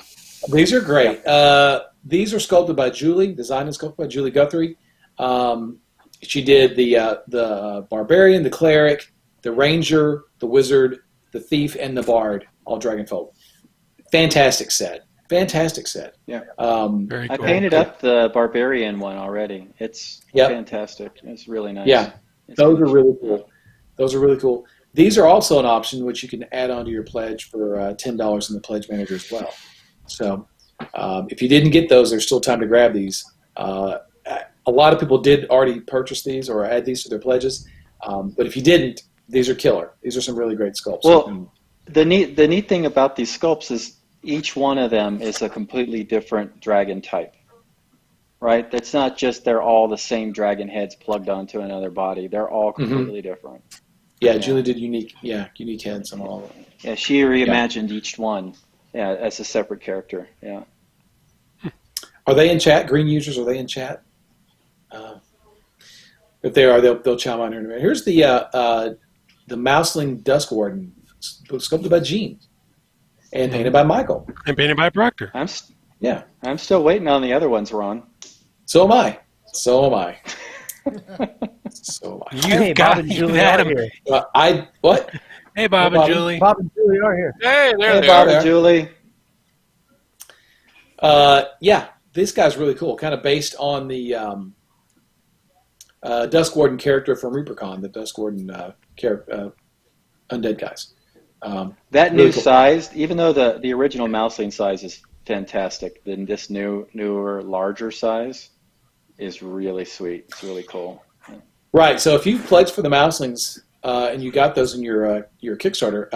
These are great. These are sculpted by Julie, designed and sculpted by Julie Guthrie. She did the barbarian, the cleric, the ranger, the wizard, the thief, and the bard, all dragon folk. Fantastic set. Fantastic set. Yeah. Very I cool. painted up the barbarian one already. It's Yep. fantastic. It's really nice. Yeah. Those are really cool. Those are really cool. These are also an option which you can add onto your pledge for $10 in the Pledge Manager as well. So if you didn't get those, there's still time to grab these. A lot of people did already purchase these or add these to their pledges. But if you didn't, these are killer. These are some really great sculpts. Well, the neat thing about these sculpts is each one of them is a completely different dragon type, right? It's not just they're all the same dragon heads plugged onto another body. They're all completely different. yeah, Julie did unique heads on all of them. Yeah, she reimagined each one, as a separate character. Yeah. Are they in chat? Green users, are they in chat? If they are, they'll chime on here in a minute. Here's the Mouseling Dusk Warden, sculpted by Gene and painted by Michael. And painted by Proctor. I'm Yeah, still waiting on the other ones, Ron. so am I. So am I. So am I. You've Hey, got Bob and you Julie had are him. here. What? Hey, Bob Hey, and Bobby. Julie. Bob and Julie are here. Hey, there Hey, they Bob are. and Julie. Yeah, this guy's really cool. Kind of based on the Dusk Warden character from ReaperCon, the Dusk Warden undead guys. That Really new cool. size, even though the original Mouseling size is fantastic. Then this newer, larger size is really sweet. It's really cool. Right. So if you've pledged for the Mouselings and you got those in your Kickstarter,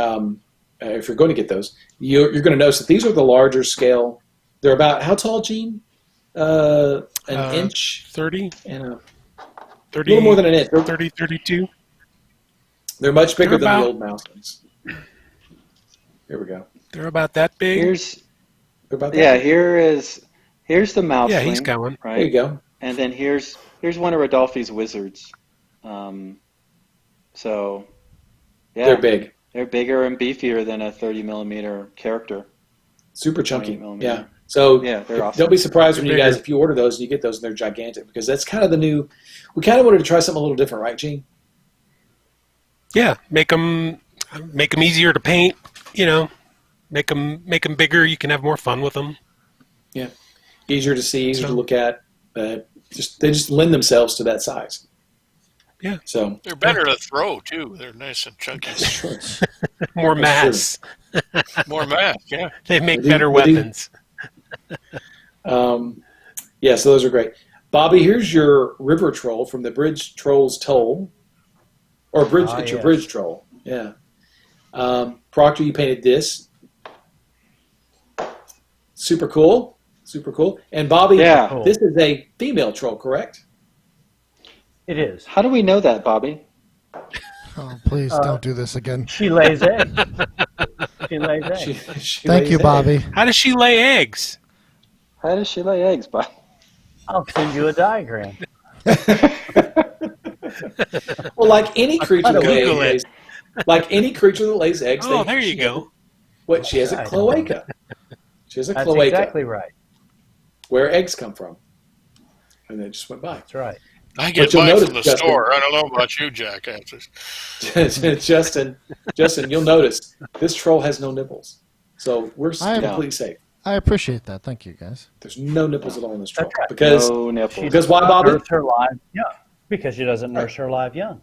if you're going to get those, you're going to notice that these are the larger scale. They're about how tall, Gene? An inch, 30, and a 30, little more than an inch. 30, 32. They're much bigger They're than the about- old Mouselings. Here we go. They're about that big. They're about that Yeah, big. here's the mouse. Yeah, he's got one. Right. There you go. And then here's one of Rodolphi's wizards. So yeah, They're big, they're bigger and beefier than a 30 millimeter character. super chunky. 20 millimeter. Yeah. So Yeah, they're awesome. don't be surprised when They're you guys, bigger. if you order those and you get those and they're gigantic, because that's kind of the new. We kind of wanted to try something a little different, right, Gene? Yeah, make them easier to paint. Make them bigger. You can have more fun with them. Yeah. Easier to see, easier to So- look at. They just lend themselves to that size. Yeah. So They're better to throw too. They're nice and chunky. sure. More That's mass. More mass, yeah. They make They do- better they do. weapons. Yeah, so those are great. Bobby, here's your river troll from the Bridge Trolls Toll. Or bridge, it's your yes. bridge troll. Yeah. Proctor, you painted this. Super cool. Super cool. And Bobby, Yeah. Cool. this is a female troll, correct? It is. How do we know that, Bobby? Oh, please don't do this again. She lays eggs. She lays eggs. She Thank lays you, eggs. Bobby. How does she lay eggs? How does she lay eggs, Bobby? I'll send you a diagram. Well, like any creature that Google lays, like any creature that lays eggs, Oh, there you go. What she has a Right. cloaca. She has a That's cloaca exactly right. where eggs come from, and they just went by. That's right. I get you'll mine notice, from the Justin- store. I don't know about you, jackasses. Justin, you'll notice this troll has no nipples, so we're I- completely safe. I appreciate that. Thank you, guys. There's no nipples at all in this troll That's right. because No nipples. because why, Bobby? Nurse her live young. Because she doesn't nurse her live young.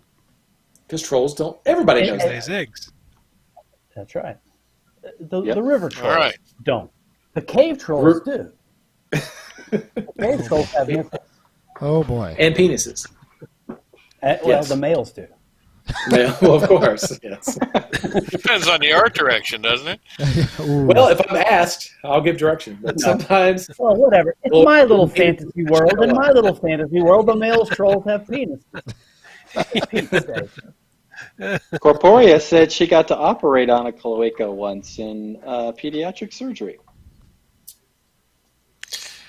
Because trolls don't. Everybody knows And- that. Lays eggs. That's right. The Yep. river trolls All right. don't. The cave trolls do. The cave trolls have nipples. Oh boy. And penises. Well, Yes. the males do. Yeah, well, of course. Yes. Depends on the art direction, doesn't it? Ooh. Well, if I'm asked, I'll give direction. But sometimes, Well, whatever. It's Well, my little it- fantasy world. In my little fantasy world, the males trolls have penises. Penis day. Corporea said she got to operate on a cloaca once in pediatric surgery.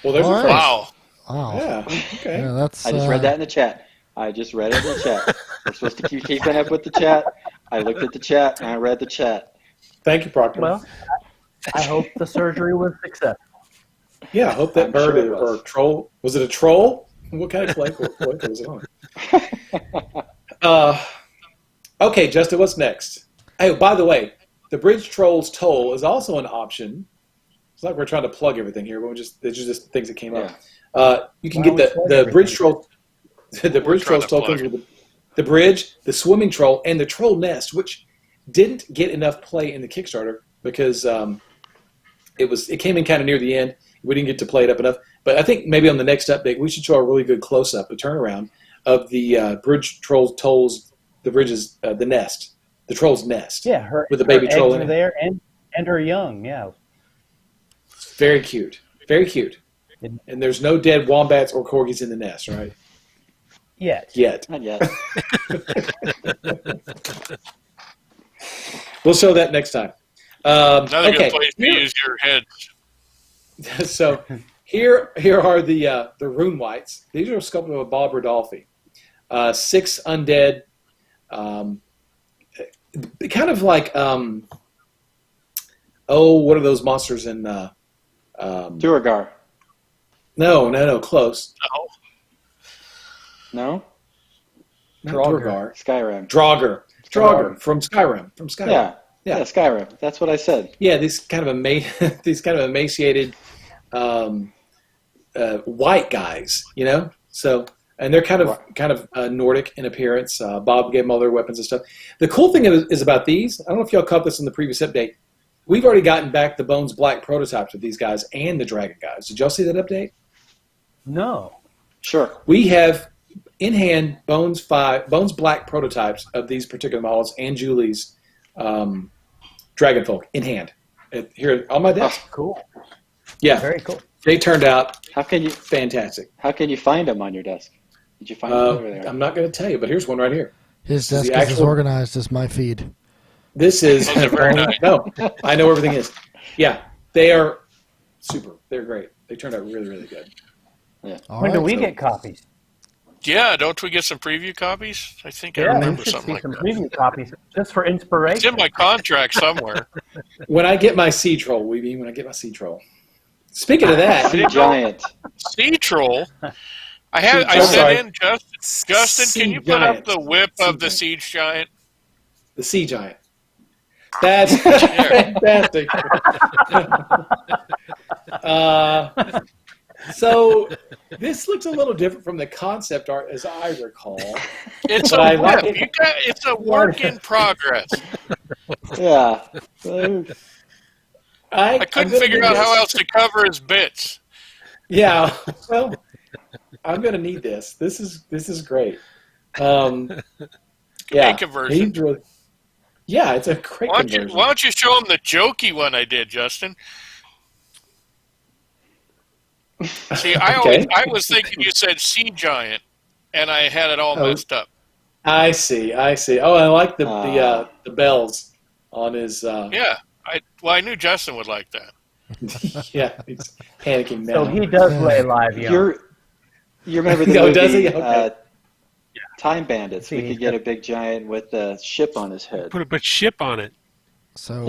well, there's All a right. phrase. Wow. Wow. Yeah. Okay. Yeah, that's. I just read that in the chat. I just read it in the chat. We're supposed to keep keeping up with the chat. I looked at the chat and I read the chat. Thank you, Proctor. Well, I hope the surgery was successful. yeah, I hope that I'm bird sure it was. or troll. Was it a troll? What kind of cloaca was it on? Okay, Justin, what's next? Hey, by the way, the Bridge Trolls Toll is also an option. It's like we're trying to plug everything here, but they're just things that came up. You can Why get don't we plug the Bridge everything? Troll. The Bridge trying Trolls to Toll plug comes with the bridge, the swimming troll, and the troll nest, which didn't get enough play in the Kickstarter because it came in kind of near the end. We didn't get to play it up enough. But I think maybe on the next update, we should show a really good close-up, a turnaround of the Bridge Trolls Tolls, the bridges, the nest, the troll's nest. Yeah, her With the baby her troll eggs in are it. there and her young. Yeah, Very cute. Very cute. And there's no dead wombats or corgis in the nest, right? yet. Yet. Not yet. We'll show that next time. Another Okay. good place to use your heads. So here are the rune whites. These are sculpted by Bob Rodolphi. 6 undead. Kind of like what are those monsters in? Duergar. No, close. Oh, No? Not Draugr. Durgar. Skyrim. Draugr from Skyrim. Yeah. Yeah. Yeah, Skyrim. That's what I said. Yeah, these kind of emaciated white guys, you know. So, and they're kind of Nordic in appearance. Bob gave them all their weapons and stuff. The cool thing is about these. I don't know if y'all caught this in the previous update. we've already gotten back the Bones Black prototypes of these guys and the Dragon guys. Did y'all see that update? No. Sure. We have in hand Bones Black prototypes of these particular models and Julie's Dragonfolk in hand here on my desk. Oh, cool. Yeah, Very cool. they turned out fantastic. How can you find them on your desk? Did you find them over there? I'm not going to tell you, but here's one right here. His desk is as organized as my feed. This is very nice. No, I know everything is. Yeah, they are super. They're great. They turned out really, really good. Yeah. When do we get copies? Yeah, don't we get some preview copies? I think I Yeah, we remember should something see some like that. preview copies just for It's inspiration. in my contract somewhere. When I get my Sea Troll, when I get my Sea Troll. Speaking of that, Sea Giant. Sea Troll. I Sorry. sent in Justin. Sea Can you put Giant. up the whip Sea of the Giant. Siege Giant? The Sea Giant. That's fantastic. So this looks a little different from the concept art as I recall. It's But a I like whip. it. It's a work in progress. Yeah. I couldn't figure out how else to cover his bits. Yeah, well, I'm going to need this. This is great. Yeah, conversion. Yeah, it's a great Why conversion. don't you show him the jokey one I did, Justin? See, I was thinking you said Sea Giant, and I had it all messed up. I see. Oh, I like the bells on his. Yeah, I knew Justin would like that. Yeah, he's panicking now. So he does lay live, yeah. You remember the No, movie does he? Okay. Time Bandits? We could get a big giant with a ship on his head. Put a ship on it. So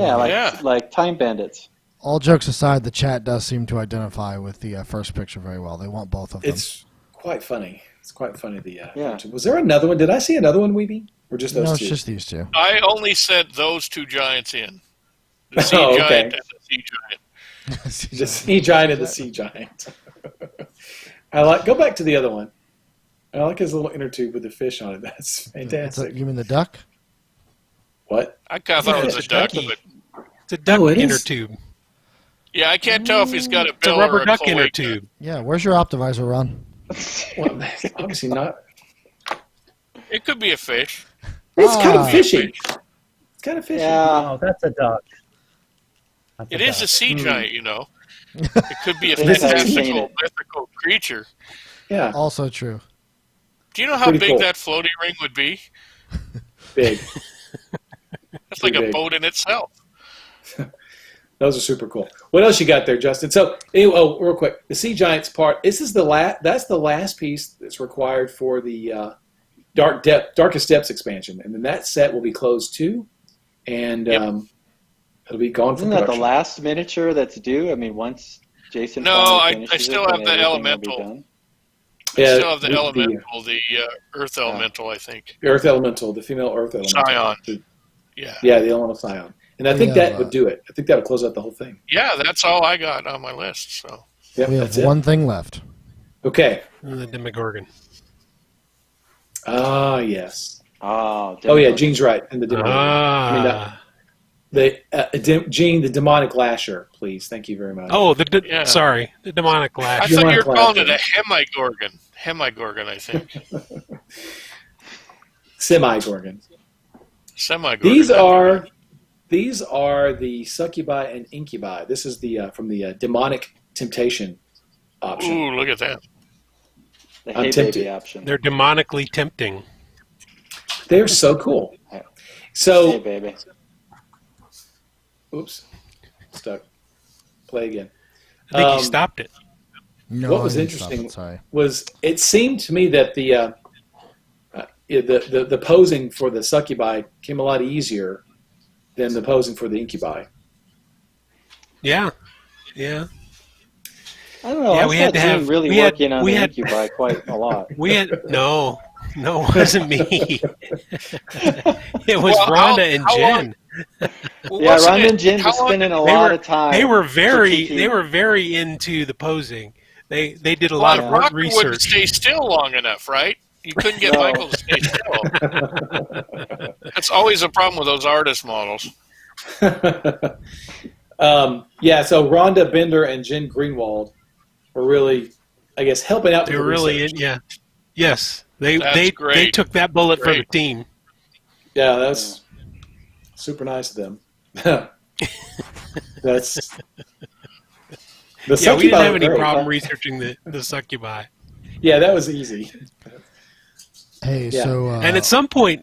Like Time Bandits. all jokes aside, the chat does seem to identify with the first picture very well. They want both of them. It's quite funny. It's quite funny. Yeah. Was there another one? Did I see another one, Weeby? Or just those no, two? it's just these two. I only sent those two giants in. The Sea Oh, okay. Giant and the Sea Giant. The Sea Giant and the Sea Giant. Go back to the other one. I like his little inner tube with the fish on it. That's fantastic. You mean the duck? What? I kind of thought it was a duck, ducky. but It's a duck it inner is? tube. yeah, I can't tell if he's got a It's a bill or rubber a duck inner cloaca. tube. Yeah. Where's your Optivisor, Ron? Well, obviously not. It could be a fish. It's kind of Ah. fishy. It's kind of fishy. Yeah. Oh, that's a duck. That's It is a duck. sea giant, you know. It could be a It is how you paint fantastical, it. mythical creature. Yeah, Also true. Do you know how Pretty big cool. that floating ring would be? big. That's like Pretty a big. boat in itself. Those are super cool. What else you got there, Justin? So, real quick, the Sea Giants part. This is that's the last piece that's required for the Darkest Depths expansion, and then that set will be closed too, and it'll be gone from Isn't that the production. last miniature that's due? I mean, once Jason No, finally I finishes still it, have the then everything will be elemental. done. I Yeah, still have the the elemental, the Earth elemental, I think. Earth Elemental, the female Earth Elemental. Scion. Yeah. Yeah, the Elemental Scion. And I think that would do it. I think that would close out the whole thing. Yeah, that's all I got on my list. So Yep, We have that's it. one thing left. Okay. And the Demogorgon. Ah, yes. Oh, Yeah, Gene's right. And the demonic. Ah. Gene, the demonic lasher, please. Thank you very much. Oh, Yeah. sorry, the demonic I lash. thought you were Demonic calling it Lasher. a hemigorgon. Hemigorgon, I think. Semi-Gorgon. Semigorgon. These are the succubi and incubi. This is the from the demonic temptation option. Ooh, look at that. The I'm Hey tempted. Baby option. They're demonically tempting. They're so cool. Hey, So, baby. oops, stuck. Play again. I think he stopped it. No, What was I didn't stop interesting it, sorry. was it seemed to me that the posing for the succubi came a lot easier than the posing for the incubi. Yeah. I don't know. Yeah, I we saw had to have- Gene really we had- working on we the had- incubi quite a lot. We had no, it wasn't me. It was Well, Rhonda and how long- Jen. Well, Yeah, wasn't Rhonda it- and Jen how were long spending did- a lot of time. They were very critiquing. into the posing. They did a Well, lot of Rocker wouldn't research. stay still long enough, right? You couldn't get No. Michael to stay still. That's always a problem with those artist models. Yeah, so Rhonda Bender and Jen Greenwald were really, I guess, helping out with They the were really, research. yes. They great. took that bullet for the Great. team. Yeah, that's super nice of them. That's the Yeah, we didn't succubi have were any great. problem researching the succubi. Yeah, that was easy. Hey, Yeah. so And at some point,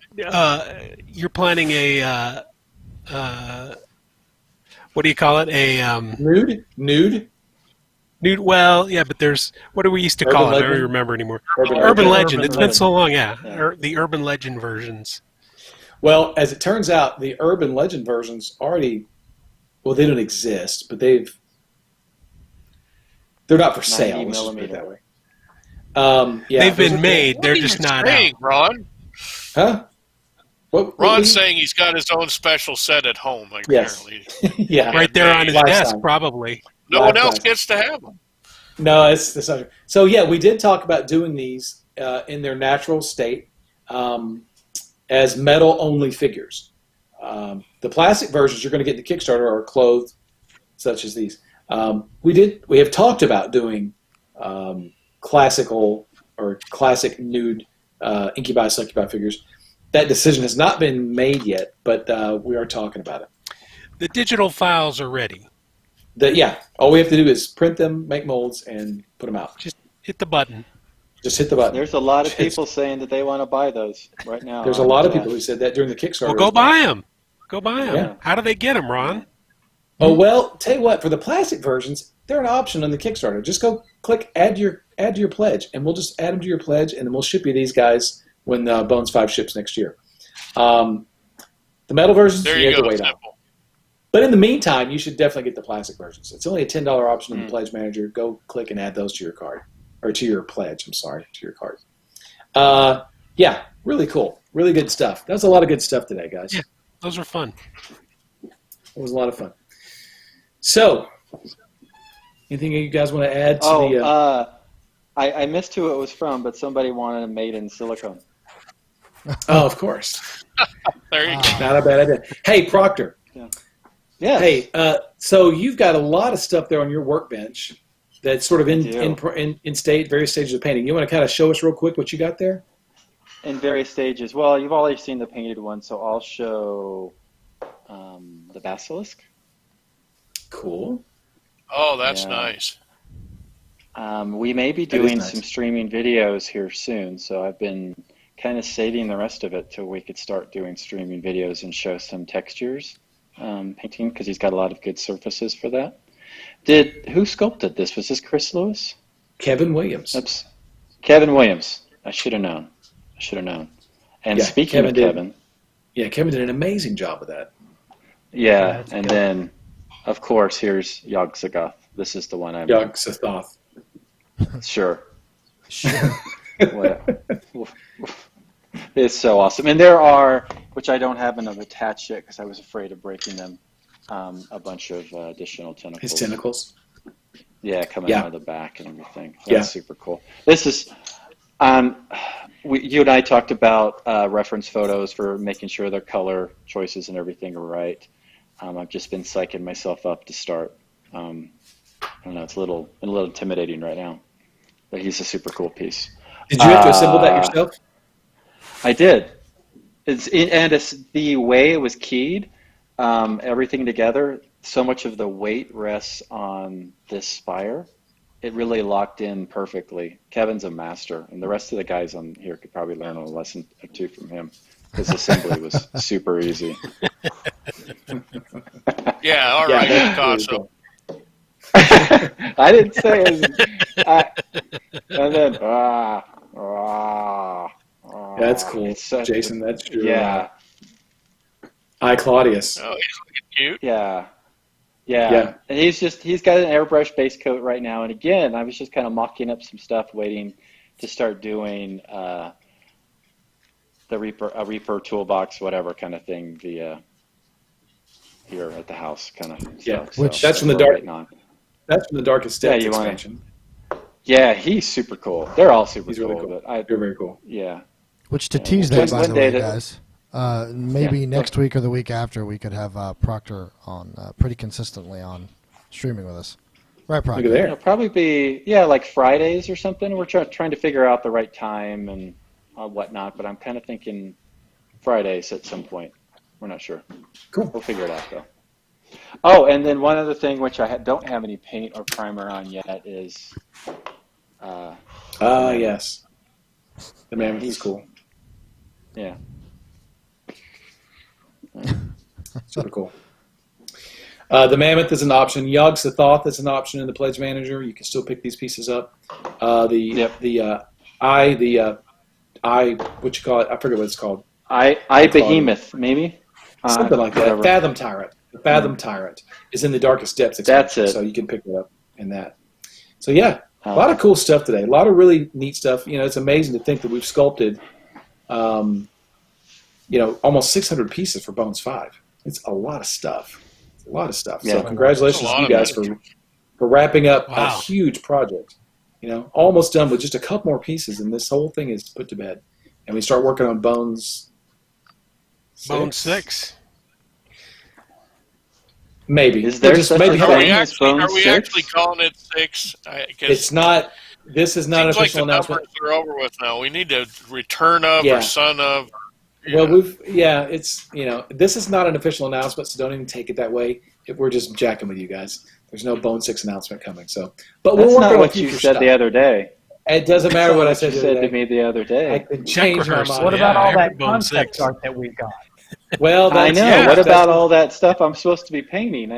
you're planning a what do you call it? A Nude? nude. Well, yeah, but there's what do we used to Urban call it? I legend? don't even remember anymore. Urban Urban legend. legend. Urban It's been legend. so long. Yeah, Yeah. The urban legend versions. Well, as it turns out, the urban legend versions already, well, they don't exist, but they're not for sale. 90 Let's just put it millimeter. that way. Yeah, They've those been are made. What They're are you just not saying, out. Ron? cool. Huh? What Ron's saying he's got his own special set at home, apparently. yeah. Right there on his Lifetime. desk, probably. No one Lifetime. else gets to have them. No, it's not true. So yeah, we did talk about doing these in their natural state as metal-only figures. The plastic versions you're going to get in the Kickstarter are clothed, such as these. We have talked about doing classical or classic nude incubi succubi figures. That decision has not been made yet, but we are talking about it. The digital files are ready. Yeah, all we have to do is print them, make molds, and put them out. Just hit the button. Just hit the button. There's a lot of people saying that they want to buy those right now. There's a lot of people who said that during the Kickstarter. Well, go buy them. Go buy them. Yeah. How do they get them, Ron? Oh well, tell you what. For the plastic versions, they're an option on the Kickstarter. Just go click add to your pledge, and we'll just add them to your pledge, and then we'll ship you these guys when Bones 5 ships next year. The metal versions There you you have to go. wait on. Simple. But in the meantime, you should definitely get the plastic versions. It's only a $10 option in the Pledge Manager. Go click and add those to your card, or to your pledge. I'm sorry, to your card. Yeah, really cool, really good stuff. That was a lot of good stuff today, guys. Yeah. Those are fun. It was a lot of fun. So, anything you guys want to add to the? I missed who it was from, but somebody wanted them made in silicone. Oh, of course, There you go. not a bad idea. Hey, Proctor. Yeah. Hey, so you've got a lot of stuff there on your workbench that's sort of in state, various stages of painting. You want to kind of show us real quick what you got there? In various stages. Well, you've already seen the painted one, so I'll show the basilisk. Cool. Oh, that's Yeah. nice. We may be That is doing nice. some streaming videos here soon, so I've been kind of saving the rest of it till we could start doing streaming videos and show some textures painting, because he's got a lot of good surfaces for that. Who sculpted this? Was this Chris Lewis? Kevin Williams. Oops. Kevin Williams. I should have known. And Yeah, speaking Kevin of did. Kevin, Yeah, Kevin did an amazing job with that. yeah, that's and good. then, of course, here's Yog Sothoth. This is the one I'm Yog Sothoth. sure. sure. Well, it's so awesome. And there are, which I don't have enough attached yet because I was afraid of breaking them, a bunch of additional tentacles. His tentacles. Yeah, coming Yeah. out of the back and everything. That's Yeah. super cool. This is, you and I talked about reference photos for making sure their color choices and everything are right. I've just been psyching myself up to start. I don't know, it's a little intimidating right now, but he's a super cool piece. Did you have to assemble that yourself? I did. It's the way it was keyed, everything together. So much of the weight rests on this spire. It really locked in perfectly. Kevin's a master, and the rest of the guys on here could probably learn a lesson or two from him. His assembly was super easy. Yeah, all Yeah, right, that's Picasso. really cool. I didn't say and then That's cool, it's such Jason. That's true. Yeah, I, Claudius. Oh, he's looking cute. yeah. Yeah. And he's got an airbrush base coat right now. And again, I was just kind of mocking up some stuff, waiting to start doing the Reaper toolbox, whatever kind of thing, here at the house kind of Yeah, stuff. which- that's from the we're dark- waiting on. That's from the Darkest Depths Yeah, you wanna- expansion. Yeah, he's super cool. They're all super He's really cool. cool. But They're very cool. Which to tease that, When- by one the day way, that- guys. Maybe next week or the week after, we could have Proctor on pretty consistently on streaming with us. Right, Proctor? Look at there. It'll probably be, like Fridays or something. We're trying to figure out the right time and whatnot, but I'm kind of thinking Fridays at some point. We're not sure. Cool. We'll figure it out, though. Oh, and then one other thing, which I don't have any paint or primer on yet, is... yes. The Mammoth is cool. Yeah. Super cool. The Mammoth is an option. Yogg Sothoth is an option in the Pledge Manager. You can still pick these pieces up. What you call it? I forget what it's called. Behemoth, maybe? Something like that. Whatever. Fathom Tyrant. The Fathom Tyrant is in the Darkest Depths That's expansion, it. so you can pick it up in that. So yeah, a lot of cool stuff today. A lot of really neat stuff. It's amazing to think that we've sculpted, almost 600 pieces for Bones 5. It's a lot of stuff. It's a lot of stuff. Yeah. So congratulations to you guys for wrapping up a huge project. Almost done with just a couple more pieces, and this whole thing is put to bed. And we start working on Bones 6. Bones 6. Maybe. Is there such maybe a thing as Bones Are we 6? actually calling it 6? It's not. This is not an seems official like the announcement. numbers are over with now. We need to return of Yeah. or son of. Well, it's this is not an official announcement, so don't even take it that way. We're just jacking with you guys. There's no Bone 6 announcement coming. So, but That's we're not working on what you future said stuff. the other day. It doesn't matter what I said You the other said to day. me the other I day. can Check change my rehearsal. mind. What Yeah, about all I that heard Bone concept 6. art that we got? Well, I that's, know. What that's, about all that stuff I'm supposed to be painting?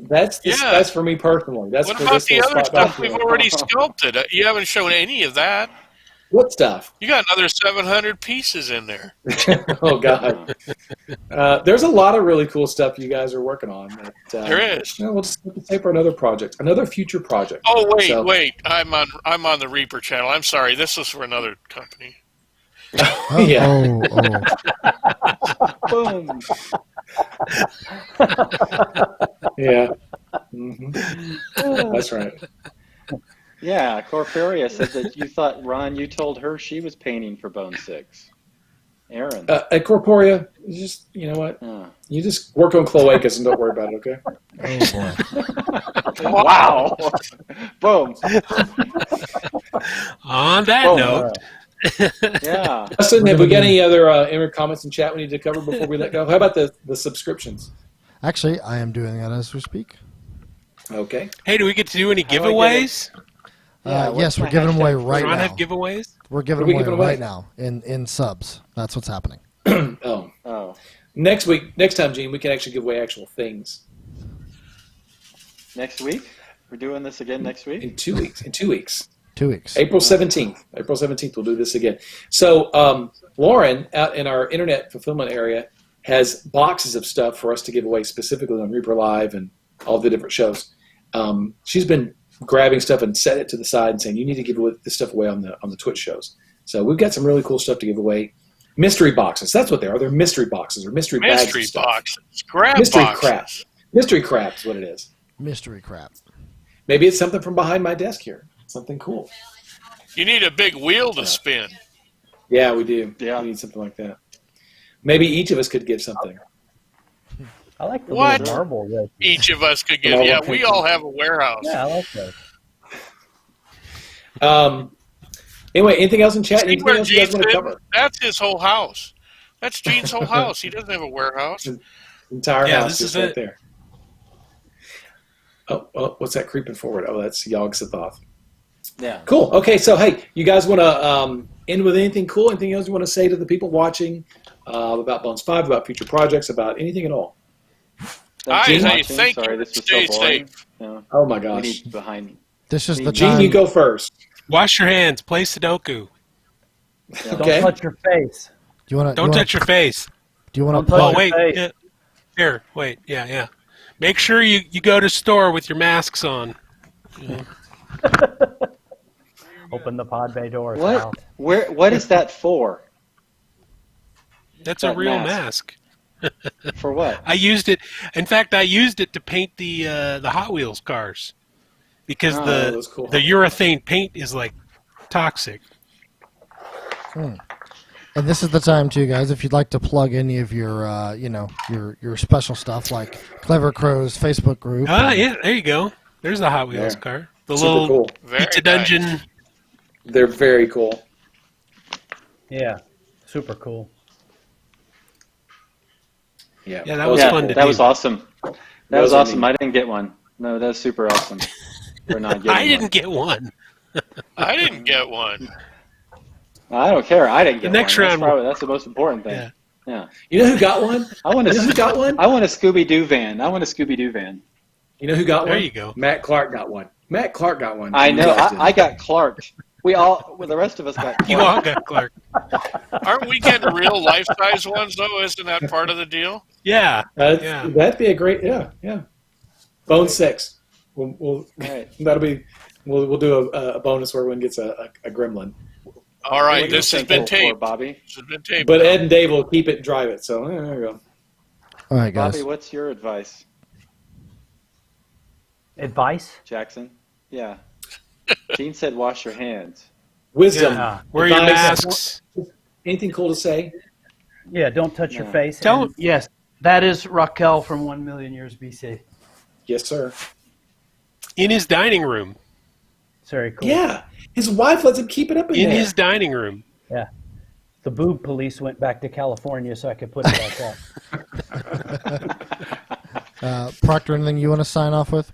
That's for me personally. That's What for about this the little other spot stuff we've document. already sculpted? You haven't shown any of that. What stuff? You got another 700 pieces in there. Oh God. There's a lot of really cool stuff you guys are working on. There is. We'll just say for another project, another future project. Oh wait, So- wait! I'm on the Reaper channel. I'm sorry. This was for another company. Yeah. Boom. Yeah. That's right. Yeah, Corporia said that you thought, Ron, you told her she was painting for Bone 6. Aaron. At Corporia, you know what? You just work on Cloacus and don't worry about it, okay? Oh, boy. Wow. Boom. On that Boom. note, Yeah. Justin, have we got any other comments in chat we need to cover before we let go? How about the subscriptions? Actually, I am doing that as we speak. Okay. hey, do we get to do any How do I get giveaways? Yeah, what's Yes, we're my giving them away hashtag? right Ron now. have giveaways? We're giving What are we them giving away away? right now in subs. That's what's happening. Oh. Oh. Next time, Gene, we can actually give away actual things. Next week? We're doing this again next week? In 2 weeks. 2 weeks. April 17th. April 17th, we'll do this again. So Lauren, out in our internet fulfillment area, has boxes of stuff for us to give away specifically on Reaper Live and all the different shows. She's been grabbing stuff and set it to the side and saying, you need to give this stuff away on the Twitch shows. So we've got some really cool stuff to give away. Mystery boxes. That's what they are. They're mystery boxes or mystery bags of Mystery stuff. boxes. Grab Mystery boxes. crap. Mystery crap is what it is. Mystery crap. Maybe it's something from behind my desk here. Something cool. You need a big wheel to spin. Yeah, we do. Yeah. We need something like that. Maybe each of us could give something. I like the What? little marble red. Each of us could give. Well, Yeah, okay. we all have a warehouse. Yeah, I like that. Anyway, anything else in chat? See Anything where else you guys Gene's want to been? cover? That's his whole house. That's Gene's whole house. He doesn't have a warehouse. Entire Yeah, house this just is right it. there. Oh, what's that creeping forward? Oh, that's Yogg Sothoth. Yeah. Cool. Okay, so hey, you guys want to end with anything cool? Anything else you want to say to the people watching about Bones 5, about future projects, about anything at all? I Gene? say thank Sorry, you. this was Stay so boring. safe. No, Oh my we gosh. need behind. This is the Gene, time. you go first. Wash your hands. Play Sudoku. Yeah. Okay. Don't touch your face. Do you want to? Don't touch your face. Do you want Don't to? touch Oh, your wait. face. Yeah. Here, wait. Yeah. Make sure you go to store with your masks on. Open the pod bay doors. What? Out. What is that for? That's a That real mask. mask. For what? I used it. In fact, I used it to paint the Hot Wheels cars because Oh, those cool the urethane paint is like toxic. And this is the time too, guys. If you'd like to plug any of your, your special stuff like Clever Crow's Facebook group. Yeah, there you go. There's the Hot Wheels car. The Super little cool. pizza dungeon. They're very cool. Yeah, super cool. Yeah, Yeah, that was fun to do. That was awesome. That was awesome. neat. I didn't get one. No, that was super awesome. For not getting I didn't one. get one. I didn't get one. I don't care. I didn't get The next one. round- That's the most important thing. Yeah. You know who got one? I want You know who a got one? I want a Scooby-Doo van. I want a Scooby-Doo van. You know who got one? There you go. Matt Clark got one. Matt Clark got one. I You know. guys didn't. I got Clarked. The rest of us got Clarked. You all got Clark. Aren't we getting real life-size ones, though? Isn't that part of the deal? Yeah. That'd be a great, yeah. Bone 6. We'll Right. that'll be. We'll do a bonus where one gets a gremlin. All right, What are this you has been thankful for, taped. Bobby. This has been taped. But Ed and Dave will keep it and drive it. So there you go. All right, guys. Bobby, what's your advice, Advice? Jackson? Yeah. Gene said wash your hands. Wisdom. Yeah. Wear your Advice. masks. Anything cool to say? Yeah, don't touch your Yeah. face. Don't. And yes, that is Raquel from 1 million years BC. Yes, sir. In his dining room. It's very cool. Yeah, his wife lets him keep it up in In there. his dining room. The boob police went back to California so I could put it like that. Proctor, anything you want to sign off with?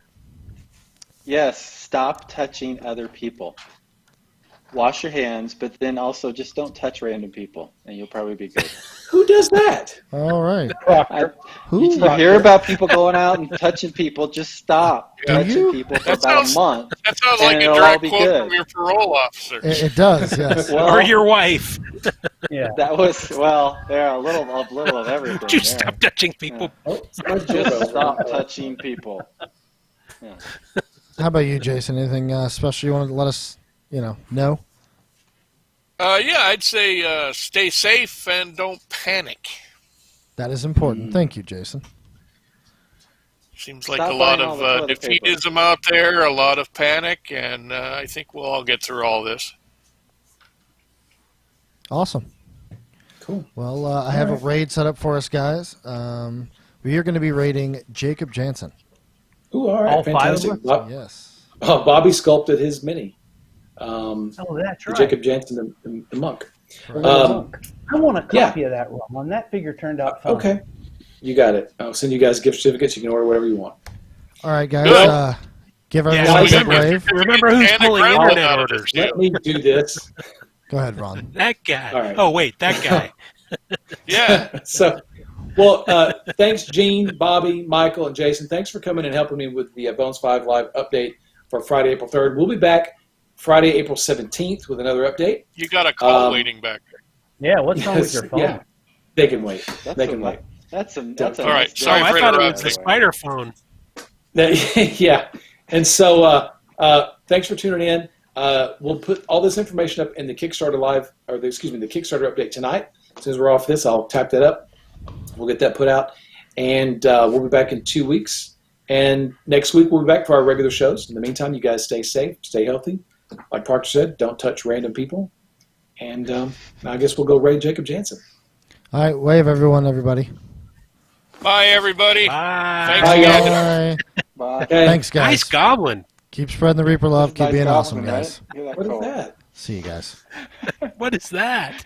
Yes, stop touching other people. Wash your hands, but then also just don't touch random people, and you'll probably be good. Who does that? All right. You hear about people going out and touching people, just stop Do touching you? people for That about sounds- a month. That sounds And like a it'll all direct be quote good. from your parole officer. It does, yes. Well, Or your wife. Yeah. that was, a little of everything. Just there. stop touching people. Oh, sorry, Just Joe. stop touching people. Yeah. How about you, Jason? Anything special you want to let us, know? Yeah, I'd say stay safe and don't panic. That is important. Thank you, Jason. Seems like Stop a lot buying all of the toilet paper. defeatism out there, a lot of panic, and I think we'll all get through all this. Awesome. Cool. Well, I have a raid set up for us, guys. We are going to be raiding Jacob Jansen. Ooh, all right, All five of fantastic. us? Yes. Bobby sculpted his mini. Oh, that's right. Jacob Jansen, the monk. I want a copy of that, Ron. That figure turned out fun. Okay, you got it. I'll send you guys gift certificates. You can order whatever you want. All right, guys. Good. Give Yeah, everyone a big remember- wave. Remember who's And the pulling ground internet out of orders. this Let me do this. Go ahead, Ron. That guy. All right. Oh, wait, that guy. Yeah. So, thanks, Gene, Bobby, Michael, and Jason. Thanks for coming and helping me with the Bones 5 Live update for Friday, April 3rd. We'll be back Friday, April 17th with another update. You got a call waiting back there. Yeah, what's wrong with your phone? Yeah, they can wait. That's They a- can wait. That's a All right, nice sorry Oh, day. for I thought it was interrupting. the spider phone. Yeah. And so thanks for tuning in. We'll put all this information up in the Kickstarter the Kickstarter update tonight. As soon as we're off this, I'll type that up. We'll get that put out. And we'll be back in 2 weeks. And next week, we'll be back for our regular shows. In the meantime, you guys stay safe, stay healthy. Like Parker said, don't touch random people. And I guess we'll go raid Jacob Jansen. All right, wave everybody. Bye, everybody. Bye. Thanks Bye, again. Bye. Bye. Okay. Thanks, guys. Nice goblin. Keep spreading the Reaper love. Keep Nice being awesome, compliment, guys. right? Look at that What is cool. that? See you guys. What is that?